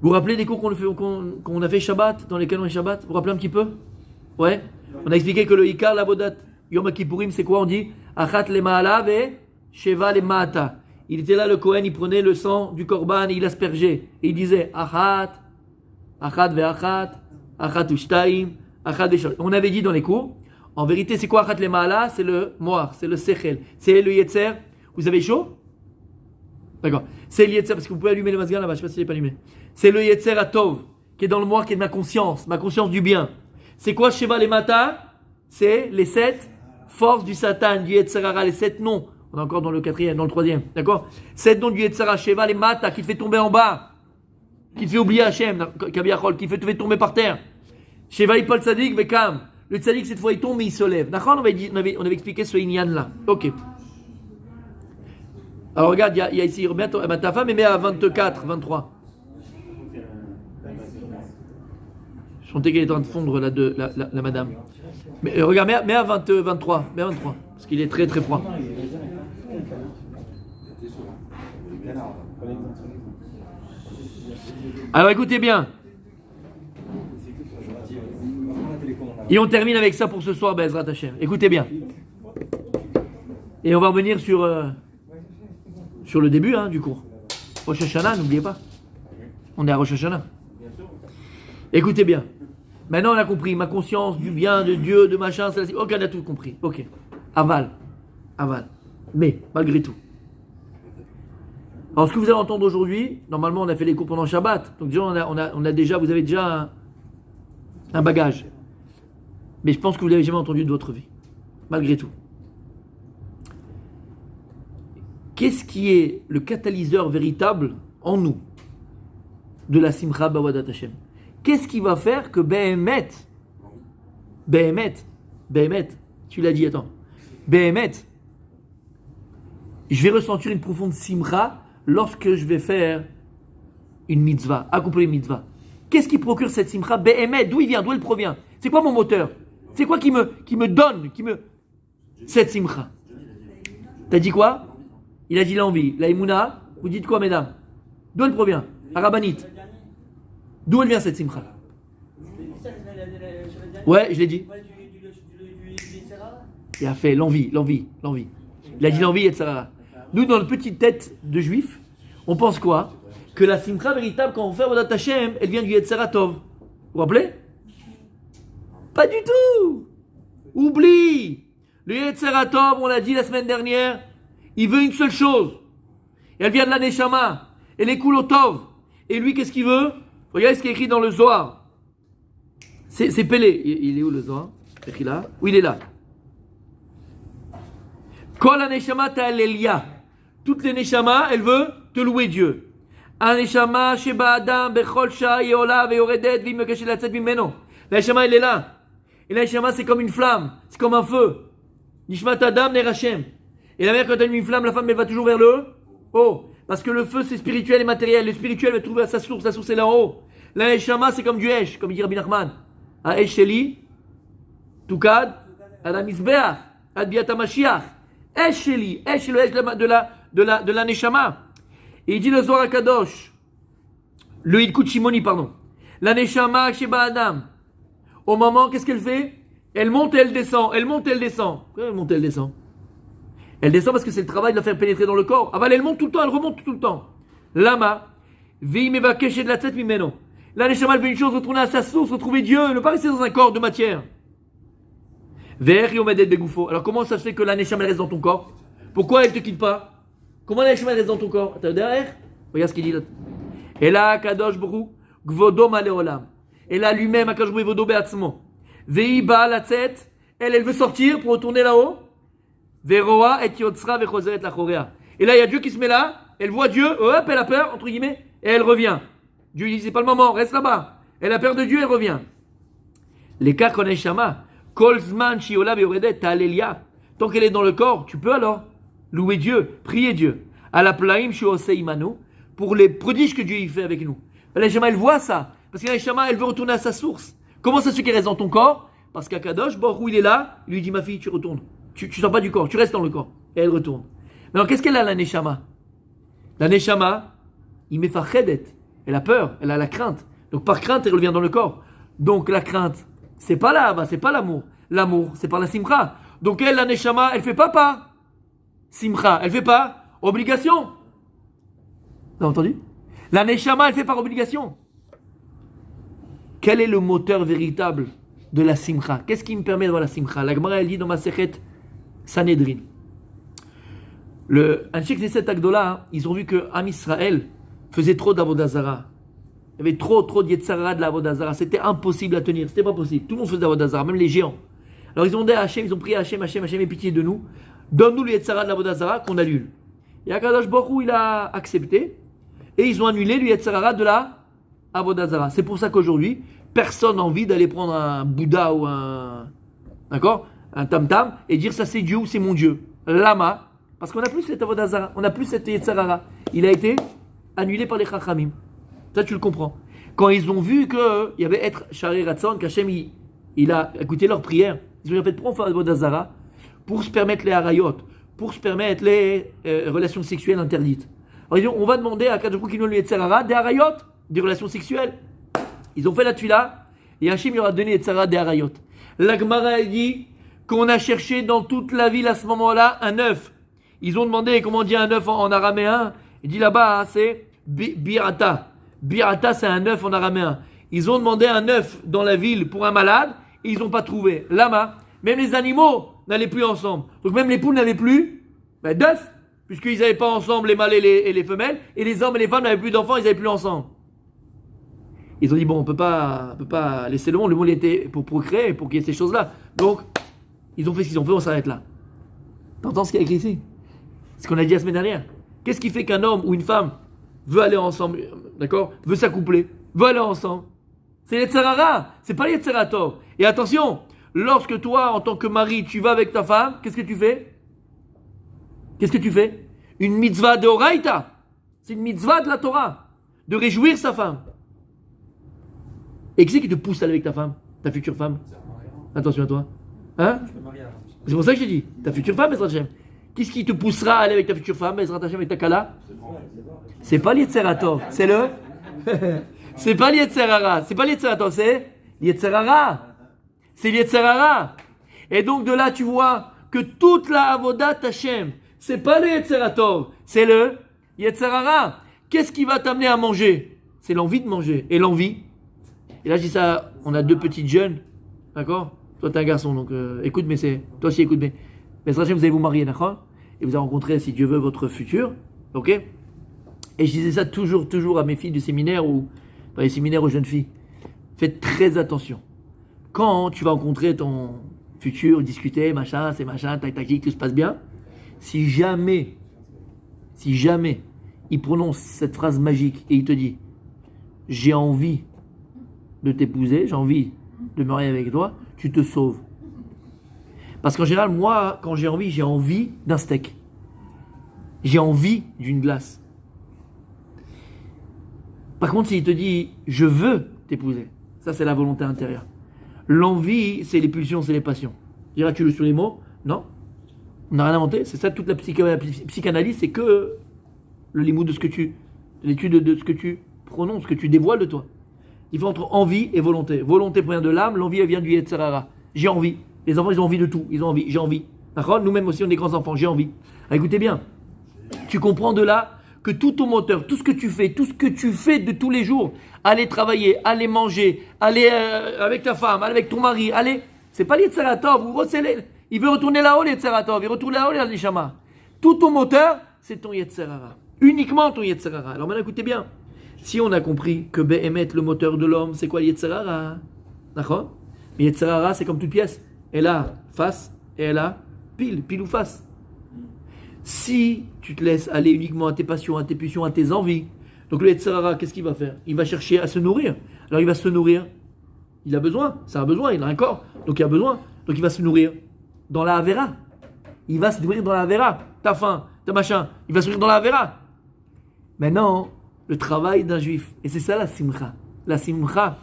Vous vous rappelez des cours qu'on a fait Shabbat, dans lesquels on est Shabbat? Vous vous rappelez un petit peu? Ouais. On a expliqué que le Ikar, la Bodat, Yom Kippourim, c'est quoi? On dit Achat le Ma'alav et Sheva le Ma'ata. Il était là, le Kohen, il prenait le sang du Korban et il aspergeait. Et il disait Achat ve'achat, Achat u'shtaim, Achat ve'shalosh. On avait dit dans les cours, en vérité, c'est quoi Achat le Ma'ala? C'est le Moar, c'est le Sechel, c'est le Yetzer. Vous avez chaud? D'accord. C'est le Yetzer, parce que vous pouvez allumer le masgan là-bas, je ne sais pas s'il n'est pas allumé. C'est le Yetzer Atov, qui est dans le Moar, qui est de ma conscience du bien. C'est quoi Sheva le Mata? C'est les 7 forces du Satan, du Yetzer Hara, les 7 noms. On est encore dans le 4e, dans le 3e, d'accord? 7 noms du Yetzer Hara, Sheva le Mata, qui te fait tomber en bas, qui te fait oublier Hachem, qui te fait tomber par terre. Sheva Ipol Tzadik Vekam. Le Tzadik, cette fois, il tombe mais il se lève. D'accord? On avait expliqué ce Inyan là. Ok. Alors regarde, il y a ici, ta femme est à 24, 23. Je sentais qu'elle est en train de fondre la madame. Mais regarde, mets à 23. Mets à 23. Parce qu'il est très très froid. Alors écoutez bien. Et on termine avec ça pour ce soir, Bezrat Hashem. Écoutez bien. Et on va revenir sur le début du cours. Rosh Hashanah, n'oubliez pas. On est à Rosh Hashanah. Écoutez bien. Maintenant on a compris. Ma conscience du bien, de Dieu, de machin, c'est la... Ok, on a tout compris. Ok. Aval. Mais, malgré tout. Alors ce que vous allez entendre aujourd'hui, normalement on a fait les cours pendant Shabbat. Donc déjà, on a déjà, vous avez déjà un bagage. Mais je pense que vous l'avez jamais entendu de votre vie. Malgré tout. Qu'est-ce qui est le catalyseur véritable en nous de la Simcha Bawadat Hashem? Qu'est-ce qui va faire que Behemet, tu l'as dit, attends, Behemet, je vais ressentir une profonde Simcha lorsque je vais faire une mitzvah, accomplir une mitzvah. Qu'est-ce qui procure cette simcha? Be'emet, d'où il vient, d'où elle provient? C'est quoi mon moteur? C'est quoi qui me donne, cette simcha? T'as dit quoi? Il a dit l'envie. La Emouna, vous dites quoi, mesdames? D'où elle provient? Arabanite. D'où elle vient cette simcha? Ouais, je l'ai dit. Il a fait l'envie. Il a dit l'envie, etc. Nous, dans notre petite tête de juif, on pense quoi? Que la simcha véritable, quand on fait Avodat Hashem, elle vient du Yetzirah Tov. Vous vous rappelez? Pas du tout! Oublie! Le Yetzirah Tov, on l'a dit la semaine dernière, il veut une seule chose. Elle vient de la Neshama. Elle est cool au Tov. Et lui, qu'est-ce qu'il veut? Regardez ce qui est écrit dans le Zohar. C'est Pélé. Il est où le Zohar? Est-ce qu'il est là? Oui, il est là. Kol ha-neshama ta'alelia. Toutes les Neshama, elle veut te louer Dieu. Ha-neshama sheba adam bechol sha'a ye'ola ve'yoredet v'imekeshet latzet mimeno. La Neshama, elle est là. Et la Neshama, c'est comme une flamme. C'est comme un feu. Nishmat adam nerachem. Et la mère, quand elle met une flamme, la femme, elle va toujours vers le haut. Parce que le feu, c'est spirituel et matériel. Le spirituel va trouver à sa source. La source est là en haut. La Neshama, c'est comme du Esh, comme dit Rabbi Nachman. Ha-Esh sheli, tukad, ala mizbeach, ad biat ha-Mashiach. Esh sheli, Esh, le Esh de la Neshama. Et il dit le Zohar HaKadosh, le Yidkut Shimoni, pardon. La Neshama sheba adam. Au moment, qu'est-ce qu'elle fait? Elle monte et elle descend. Elle monte et elle descend. Pourquoi elle monte et elle descend? Elle descend parce que c'est le travail de la faire pénétrer dans le corps. Aval, elle monte tout le temps, elle remonte tout le temps. Lama, ve'imeva keshet de la tête mimeno. La Neshama, elle veut une chose, retourner à sa source, retrouver Dieu, ne pas rester dans un corps de matière. Ve'er yomedet begoufo. Alors comment ça se fait que la Neshama, elle reste dans ton corps? Pourquoi elle ne te quitte pas? Comment la Neshama, elle reste dans ton corps? T'as derrière? Regarde ce qu'il dit là. Et là, Kadosh Brou, gvodo maleolam. Et là, lui-même, Akadosh Brou, gvodo beatzmo. Ve'iba la tête, elle veut sortir pour retourner là-haut. Veroa et yotzra vechozer et la chorea. Et là, il y a Dieu qui se met là, elle voit Dieu, hop, elle a peur, entre guillemets, et elle revient. Dieu dit, c'est pas le moment, reste là-bas. Elle a peur de Dieu, elle revient. L'écart qu'on a Shama, Kolzman Shiola Veoredet, Ta'alelia. Tant qu'elle est dans le corps, tu peux alors louer Dieu, prier Dieu. À la plaim Shiosei Imanu, pour les prodiges que Dieu y fait avec nous. La Shama, elle voit ça, parce que la Shama, elle veut retourner à sa source. Comment ça se fait qu'elle reste dans ton corps? Parce qu'Akadosh, où il est là, il lui dit, ma fille, tu retournes. Tu sors pas du corps, tu restes dans le corps. Et elle retourne. Mais alors, qu'est-ce qu'elle a, la Neshama? La Neshama, il met fachedet. Elle a peur, elle a la crainte. Donc, par crainte, elle revient dans le corps. Donc, la crainte, c'est pas là, c'est pas l'amour. L'amour, c'est par la simcha. Donc, elle, la Neshama, elle fait pas par simcha. Elle fait pas obligation. Vous avez entendu? La Neshama, elle fait par obligation. Quel est le moteur véritable de la simcha? Qu'est-ce qui me permet d'avoir la simcha? La Gemara, elle dit dans ma sechet Sanhedrin. Le Anshek Knesset Agdola, ils ont vu que Am Israël faisait trop d'Avodah Zara. Il y avait trop de Yetzara de l'Avodah Zara. C'était impossible à tenir. C'était pas possible. Tout le monde faisait d'Avodah Zara, même les géants. Alors ils ont dit à Hachem, ils ont prié à Hachem, aie pitié de nous. Donne-nous le Yetzara de l'Avodah Zara qu'on annule. Et Akadosh Baruch Hu, il a accepté. Et ils ont annulé le Yetzara de la Avodah Zara. C'est pour ça qu'aujourd'hui, personne n'a envie d'aller prendre un Bouddha ou un tam-tam et dire ça c'est Dieu ou c'est mon Dieu. Lama, parce qu'on n'a plus cette Avodah Zara, on n'a plus cette Yetzara. Il a été annulé par les Chachamim. Ça tu le comprends. Quand ils ont vu qu'il y avait être Shari Ratzon, qu'Hachem il a écouté leur prière, ils ont fait prendre Avodah Zara pour se permettre les harayot, pour se permettre les relations sexuelles interdites. Alors ils disent, on va demander à Kadosh Baruch Hu le Yetzara des harayot, des relations sexuelles. Ils ont fait la tuila et Hachem leur a donné Yetzara des harayot. La Gemara dit qu'on a cherché dans toute la ville à ce moment-là un œuf. Ils ont demandé comment on dit un œuf en araméen. Il dit là-bas, c'est birata. Birata, c'est un œuf en araméen. Ils ont demandé un œuf dans la ville pour un malade et ils n'ont pas trouvé. Lama, même les animaux n'allaient plus ensemble. Donc même les poules n'avaient plus d'œufs, puisqu'ils n'avaient pas ensemble les mâles et les femelles, et les hommes et les femmes n'avaient plus d'enfants, ils n'avaient plus ensemble. Ils ont dit, bon, on peut pas laisser le monde il était pour procréer, pour qu'il y ait ces choses-là. Donc, ils ont fait ce qu'ils ont fait, on s'arrête là. T'entends ce qu'il y a écrit ici? Ce qu'on a dit la semaine dernière. Qu'est-ce qui fait qu'un homme ou une femme veut aller ensemble, d'accord, veut s'accoupler, veut aller ensemble? C'est l'Yetzirara, c'est pas l'Yetzirator. Et attention, lorsque toi, en tant que mari, tu vas avec ta femme, qu'est-ce que tu fais? Qu'est-ce que tu fais? Une mitzvah de Oraïta. C'est une mitzvah de la Torah. de réjouir sa femme. Et qui c'est qui te pousse à aller avec ta femme, ta future femme? Attention à toi. Hein? C'est pour ça que j'ai dit, ta future femme, Bezrat Hashem. Qu'est-ce qui te poussera à aller avec ta future femme, Bezrat Hashem, avec ta Kala? C'est pas l'Yetzerator, c'est le... c'est pas l'Yetzerara, c'est pas l'Yetzerator, c'est l'Yetzerara. C'est l'Yetzerara. Et donc de là, tu vois que toute la Avodat Hashem, c'est pas le Yetzerator, c'est le Yetzerara. Qu'est-ce qui va t'amener à manger? C'est l'envie de manger. Et l'envie. Et là, je dis ça, on a deux petites jeunes, d'accord? Toi, t'es un garçon, donc écoute, mais c'est... Toi aussi, écoute, mais vous allez vous marier, d'accord? Et vous allez rencontrer, si Dieu veut, votre futur, ok? Et je disais ça toujours à mes filles du séminaire ou dans les séminaires aux jeunes filles. Faites très attention. Quand tu vas rencontrer ton futur, discuter, machin, c'est machin, tac, tac, tout se passe bien. Si jamais il prononce cette phrase magique et il te dit « J'ai envie de t'épouser, j'ai envie de me marier avec toi », tu te sauves. Parce qu'en général, moi, quand j'ai envie d'un steak. J'ai envie d'une glace. Par contre, s'il te dit « Je veux t'épouser », ça c'est la volonté intérieure. L'envie, c'est les pulsions, c'est les passions. Diras-tu sur les mots? Non. On n'a rien inventé. C'est ça toute la psychanalyse, c'est que le limoud de ce que l'étude de ce que tu prononces, ce que tu dévoiles de toi. Il faut entre envie et volonté. Volonté provient de l'âme, l'envie elle vient du Yetzerara. J'ai envie. Les enfants, ils ont envie de tout. Ils ont envie. J'ai envie. D'accord? Nous-mêmes aussi, on est des grands enfants. J'ai envie. Ah, écoutez bien. Tu comprends de là que tout ton moteur, tout ce que tu fais de tous les jours, aller travailler, aller manger, aller avec ta femme, aller avec ton mari, aller, c'est pas l'Yetzeratov, il veut retourner là-haut l'Yetzeratov, il retourne là-haut l'Ishama. Tout ton moteur, c'est ton Yetzerara. Uniquement ton Yetzerara. Alors maintenant écoutez bien, si on a compris que Behemet, le moteur de l'homme, c'est quoi le Yetzerara? D'accord? Mais Yetzerara, c'est comme toute pièce. Elle a face et elle a pile ou face. Si tu te laisses aller uniquement à tes passions, à tes pulsions, à tes envies, donc le Yetzerara, qu'est-ce qu'il va faire? Il va chercher à se nourrir. Alors il va se nourrir. Il a besoin, ça a besoin, il a un corps, donc il a besoin. Donc il va se nourrir dans la Avera. Il va se nourrir dans la Avera. T'as faim, t'as machin, il va se nourrir dans la Avera. Maintenant, le travail d'un juif, et c'est ça la simcha. La simcha,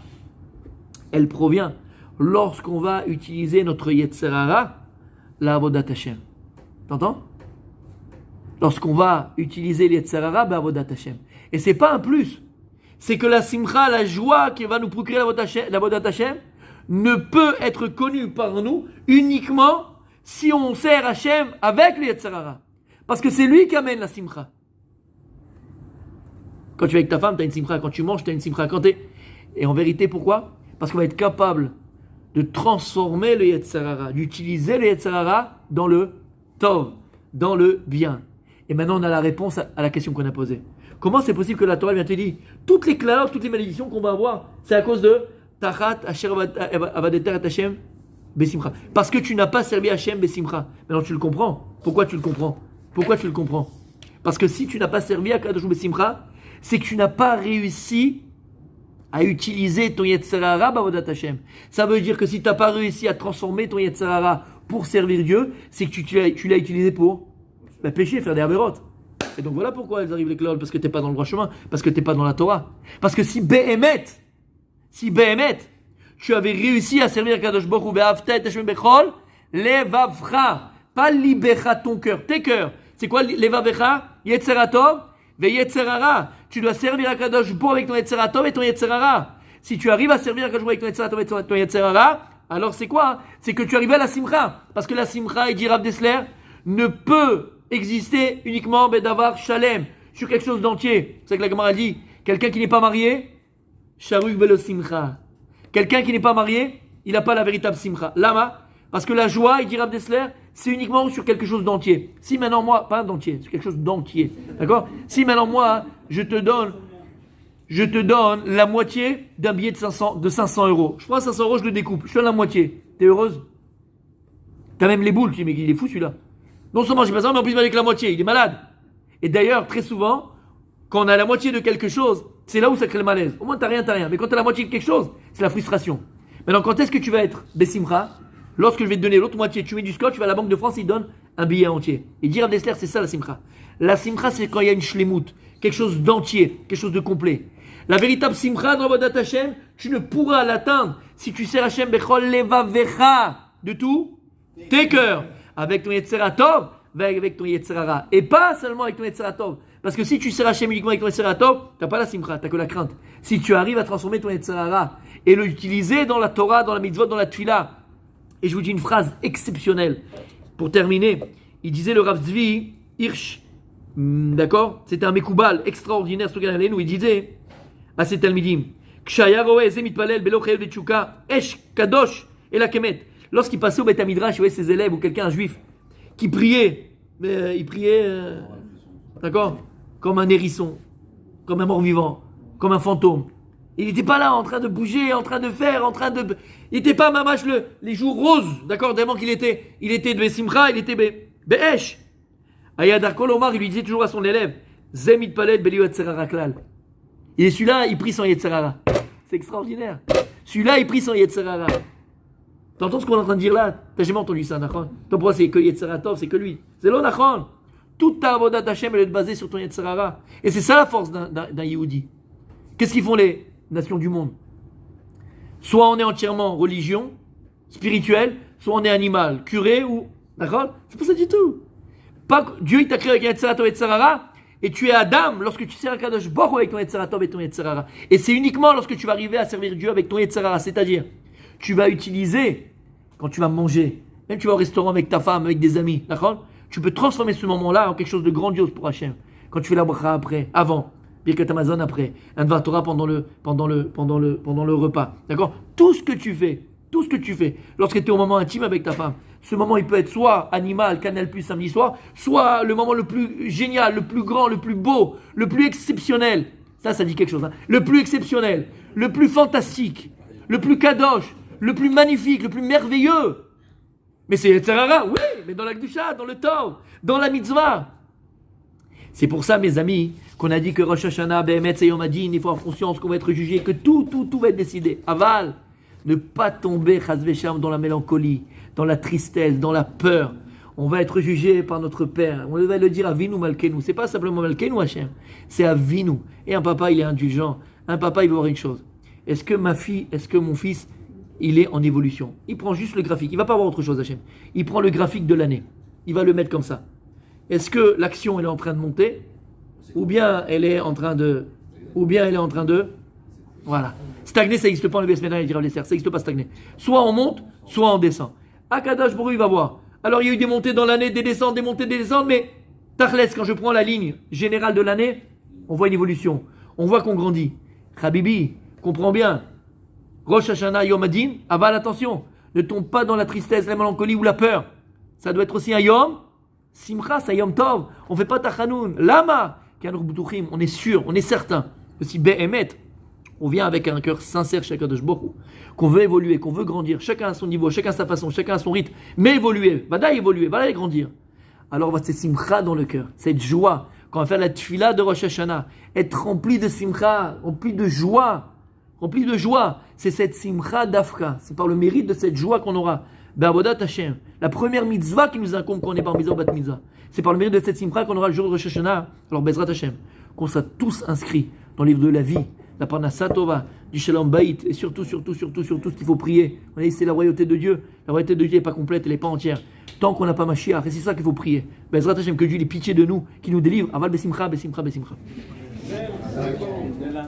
elle provient lorsqu'on va utiliser notre Yetzerara, la Avodat Hashem. T'entends? Lorsqu'on va utiliser l'Yetzerara, ben Avodat Hashem. Et c'est pas un plus. C'est que la simcha, la joie qui va nous procurer l'Avodat Hashem, ne peut être connue par nous uniquement si on sert Hashem avec le Yetzerara. Parce que c'est lui qui amène la simcha. Quand tu es avec ta femme, tu as une simcha. Quand tu manges, tu as une simcha. Et en vérité, pourquoi? Parce qu'on va être capable de transformer le Yetzerara, d'utiliser le Yetzerara dans le Tov, dans le bien. Et maintenant, on a la réponse à la question qu'on a posée. Comment c'est possible que la Torah vient te dire toutes les clameurs, toutes les malédictions qu'on va avoir, c'est à cause de Tachat Asher Avadeter et Hashem Besimcha. Parce que tu n'as pas servi Hashem Besimcha. Maintenant, tu le comprends. Pourquoi tu le comprends? Parce que si tu n'as pas servi Akadosh Besimcha, c'est que tu n'as pas réussi à utiliser ton Yetzerara Bavodat Hashem. Ça veut dire que si tu n'as pas réussi à transformer ton Yetzerara pour servir Dieu, c'est que tu l'as utilisé pour pécher, faire des avérotes. Et donc voilà pourquoi elles arrivent les clodes, parce que tu n'es pas dans le droit chemin, parce que tu n'es pas dans la Torah. Parce que si Behemet, tu avais réussi à servir Kadosh Baruch Hu, Ve'avta et Hashem Bechol, Levavcha, pas libecha ton cœur, tes cœurs. C'est quoi Levavcha? Yetzeratov, Ve'yetzerara. Tu dois servir à Kadosh Baruch avec ton Yetzeratov et ton Yetzerara. Si tu arrives à servir à Kadosh Baruch avec ton Yetzeratov et ton Yetzerara, alors c'est quoi? C'est que tu arrives à la Simcha. Parce que la Simcha, il dit Rav Dessler, ne peut exister uniquement d'avoir Shalem sur quelque chose d'entier. C'est ça que la Gemara dit. Quelqu'un qui n'est pas marié, Sharuk Belo Simcha. Quelqu'un qui n'est pas marié, il n'a pas la véritable Simcha. Lama, parce que la joie, il dit Rav Dessler, c'est uniquement sur quelque chose d'entier. Si maintenant moi, pas d'entier, c'est quelque chose d'entier. D'accord? Si maintenant moi, je te donne la moitié d'un billet de 500 euros. Je prends 500 euros, je le découpe. Je te donne la moitié. T'es heureuse? T'as même les boules. Tu dis, mais il est fou celui-là. Non seulement j'ai pas ça, mais en plus il va avec la moitié. Il est malade. Et d'ailleurs, très souvent, quand on a la moitié de quelque chose, c'est là où ça crée le malaise. Au moins, t'as rien. Mais quand t'as la moitié de quelque chose, c'est la frustration. Maintenant, quand est-ce que tu vas être Bessimcha? Lorsque je vais te donner l'autre moitié, tu mets du scotch, tu vas à la Banque de France, il donne un billet entier. Et dire à Dessler, c'est ça la Simcha. La Simcha, c'est quand il y a une shlemut, quelque chose d'entier, quelque chose de complet. La véritable simcha dans Avodat Hashem, tu ne pourras l'atteindre si tu sers Hashem bechol levavecha, de tout tes cœurs, avec ton Yetzera Tov, avec ton Yetzera Ra, et pas seulement avec ton Yetzera Tov. Parce que si tu sers Hashem uniquement avec ton Yetzera Tov, tu n'as pas la simcha, tu n'as que la crainte. Si tu arrives à transformer ton Yetzera Ra et l'utiliser dans la Torah, dans la mitzvot, dans la tefila, et je vous dis une phrase exceptionnelle pour terminer. Il disait le Rav Zvi Hirsch, d'accord, c'était un Mekoubal extraordinaire, où il disait à ses Talmidim, Kshaya roe ze mitpalel belo chayev letchuka esh kadosh el hakemet. Lorsqu'il passait au Beth Midrash, il voyait ses élèves ou quelqu'un, un juif, qui priait, mais il priait, d'accord, comme un hérisson, comme un mort-vivant, comme un fantôme. Il n'était pas là en train de bouger, en train de faire, il n'était pas mamash les joues roses, d'accord, tellement qu'il était de Besimcha, il était Be'esh. Ayadar Kol Omar, il lui disait toujours à son élève, Zemit Palel Beli Yetzerara Klal. Et celui-là, il prie son Yetzerara. C'est extraordinaire. Celui-là, il prie son Yetzerara. T'entends ce qu'on est en train de dire là? T'as jamais entendu ça, Nachon? Toi, pourquoi c'est que Yetzerara Tov, c'est que lui? C'est l'eau, Nachon. Toute ta avodat Hashem, elle est basée sur ton Yetzerara. Et c'est ça la force d'un Yehudi. Qu'est-ce qu'ils font les nations du monde? Soit on est entièrement religion, spirituelle, soit on est animal, curé ou... D'accord? C'est pas ça du tout. Dieu, il t'a créé avec un Yetzera Tov et Yetzerara, et tu es Adam lorsque tu sers Kadosh Baruch Hu avec ton Yetzera Tov et ton Yetzerara. Et c'est uniquement lorsque tu vas arriver à servir Dieu avec ton Yetzerara, c'est-à-dire, tu vas utiliser, quand tu vas manger, même tu vas au restaurant avec ta femme, avec des amis, d'accord? Tu peux transformer ce moment-là en quelque chose de grandiose pour Hachem. Quand tu fais la bracha après, avant, Birkat Hamazon après, un Dvar Torah pendant le repas, d'accord? Tout ce que tu fais, lorsque tu es au moment intime avec ta femme, ce moment il peut être soit animal, Canal Plus samedi soir, soit le moment le plus génial, le plus grand, le plus beau, le plus exceptionnel. Ça dit quelque chose, hein? Le plus exceptionnel, le plus fantastique, le plus kadosh, le plus magnifique, le plus merveilleux. Mais c'est Yetzerara, oui, mais dans la Kedusha, dans le Tov, dans la mitzvah. C'est pour ça, mes amis, qu'on a dit que Rosh Hashanah, Behemet, c'est Yom Hadin, il faut avoir conscience qu'on va être jugé, que tout va être décidé. Aval, ne pas tomber, Chas Vesham, dans la mélancolie, dans la tristesse, dans la peur. On va être jugé par notre Père. On va le dire à Avinu Malkenu. C'est pas simplement Malkenu, Hachem. C'est Avinu. Et un papa, il est indulgent. Un papa, il veut voir une chose. Est-ce que ma fille, est-ce que mon fils, il est en évolution? Il prend juste le graphique. Il va pas voir autre chose, Hachem. Il prend le graphique de l'année. Il va le mettre comme ça. Est-ce que l'action, elle est en train de monter? Ou bien elle est en train de... Voilà. Stagner, ça n'existe pas en Besména et Dirav Lesser. Ça n'existe pas stagner. Soit on monte, soit on descend. Akadosh Baruch Hu, il va voir. Alors il y a eu des montées dans l'année, des descentes, des montées, des descentes, mais Tachles, quand je prends la ligne générale de l'année, on voit une évolution. On voit qu'on grandit. Habibi, comprends bien. Rosh Hashanah Yom Hadin, aval, attention. Ne tombe pas dans la tristesse, la mélancolie ou la peur. Ça doit être aussi un Yom Simcha, c'est un Yom Tov. On ne fait pas Tachanoun. Lama, on est sûr, on est certain que si Behemet, on vient avec un cœur sincère chez Akadosh Baruch Hu, qu'on veut évoluer, qu'on veut grandir, chacun à son niveau, chacun à sa façon, chacun à son rythme, mais évoluer, va aller grandir. Alors on va cette simcha dans le cœur, cette joie, quand on va faire la tefila de Rosh Hashanah, être rempli de simcha, rempli de joie, c'est cette simcha d'Afka, c'est par le mérite de cette joie qu'on aura. Be'avodat Hashem, la première mitzvah qui nous incombe quand on est par mitzvah bat mitzvah, c'est par le mérite de cette simcha qu'on aura le jour de Rosh Hashanah. Alors Bezrat Hashem, qu'on soit tous inscrits dans le livre de la vie, la Parnassa Tova, du Shalom Bayit, et surtout, ce qu'il faut prier. On a dit c'est la royauté de Dieu. La royauté de Dieu n'est pas complète, elle n'est pas entière. Tant qu'on n'a pas Mashiach, et c'est ça qu'il faut prier. Bezrat Hashem, que Dieu ait pitié de nous, qui nous délivre. Aval Besimcha.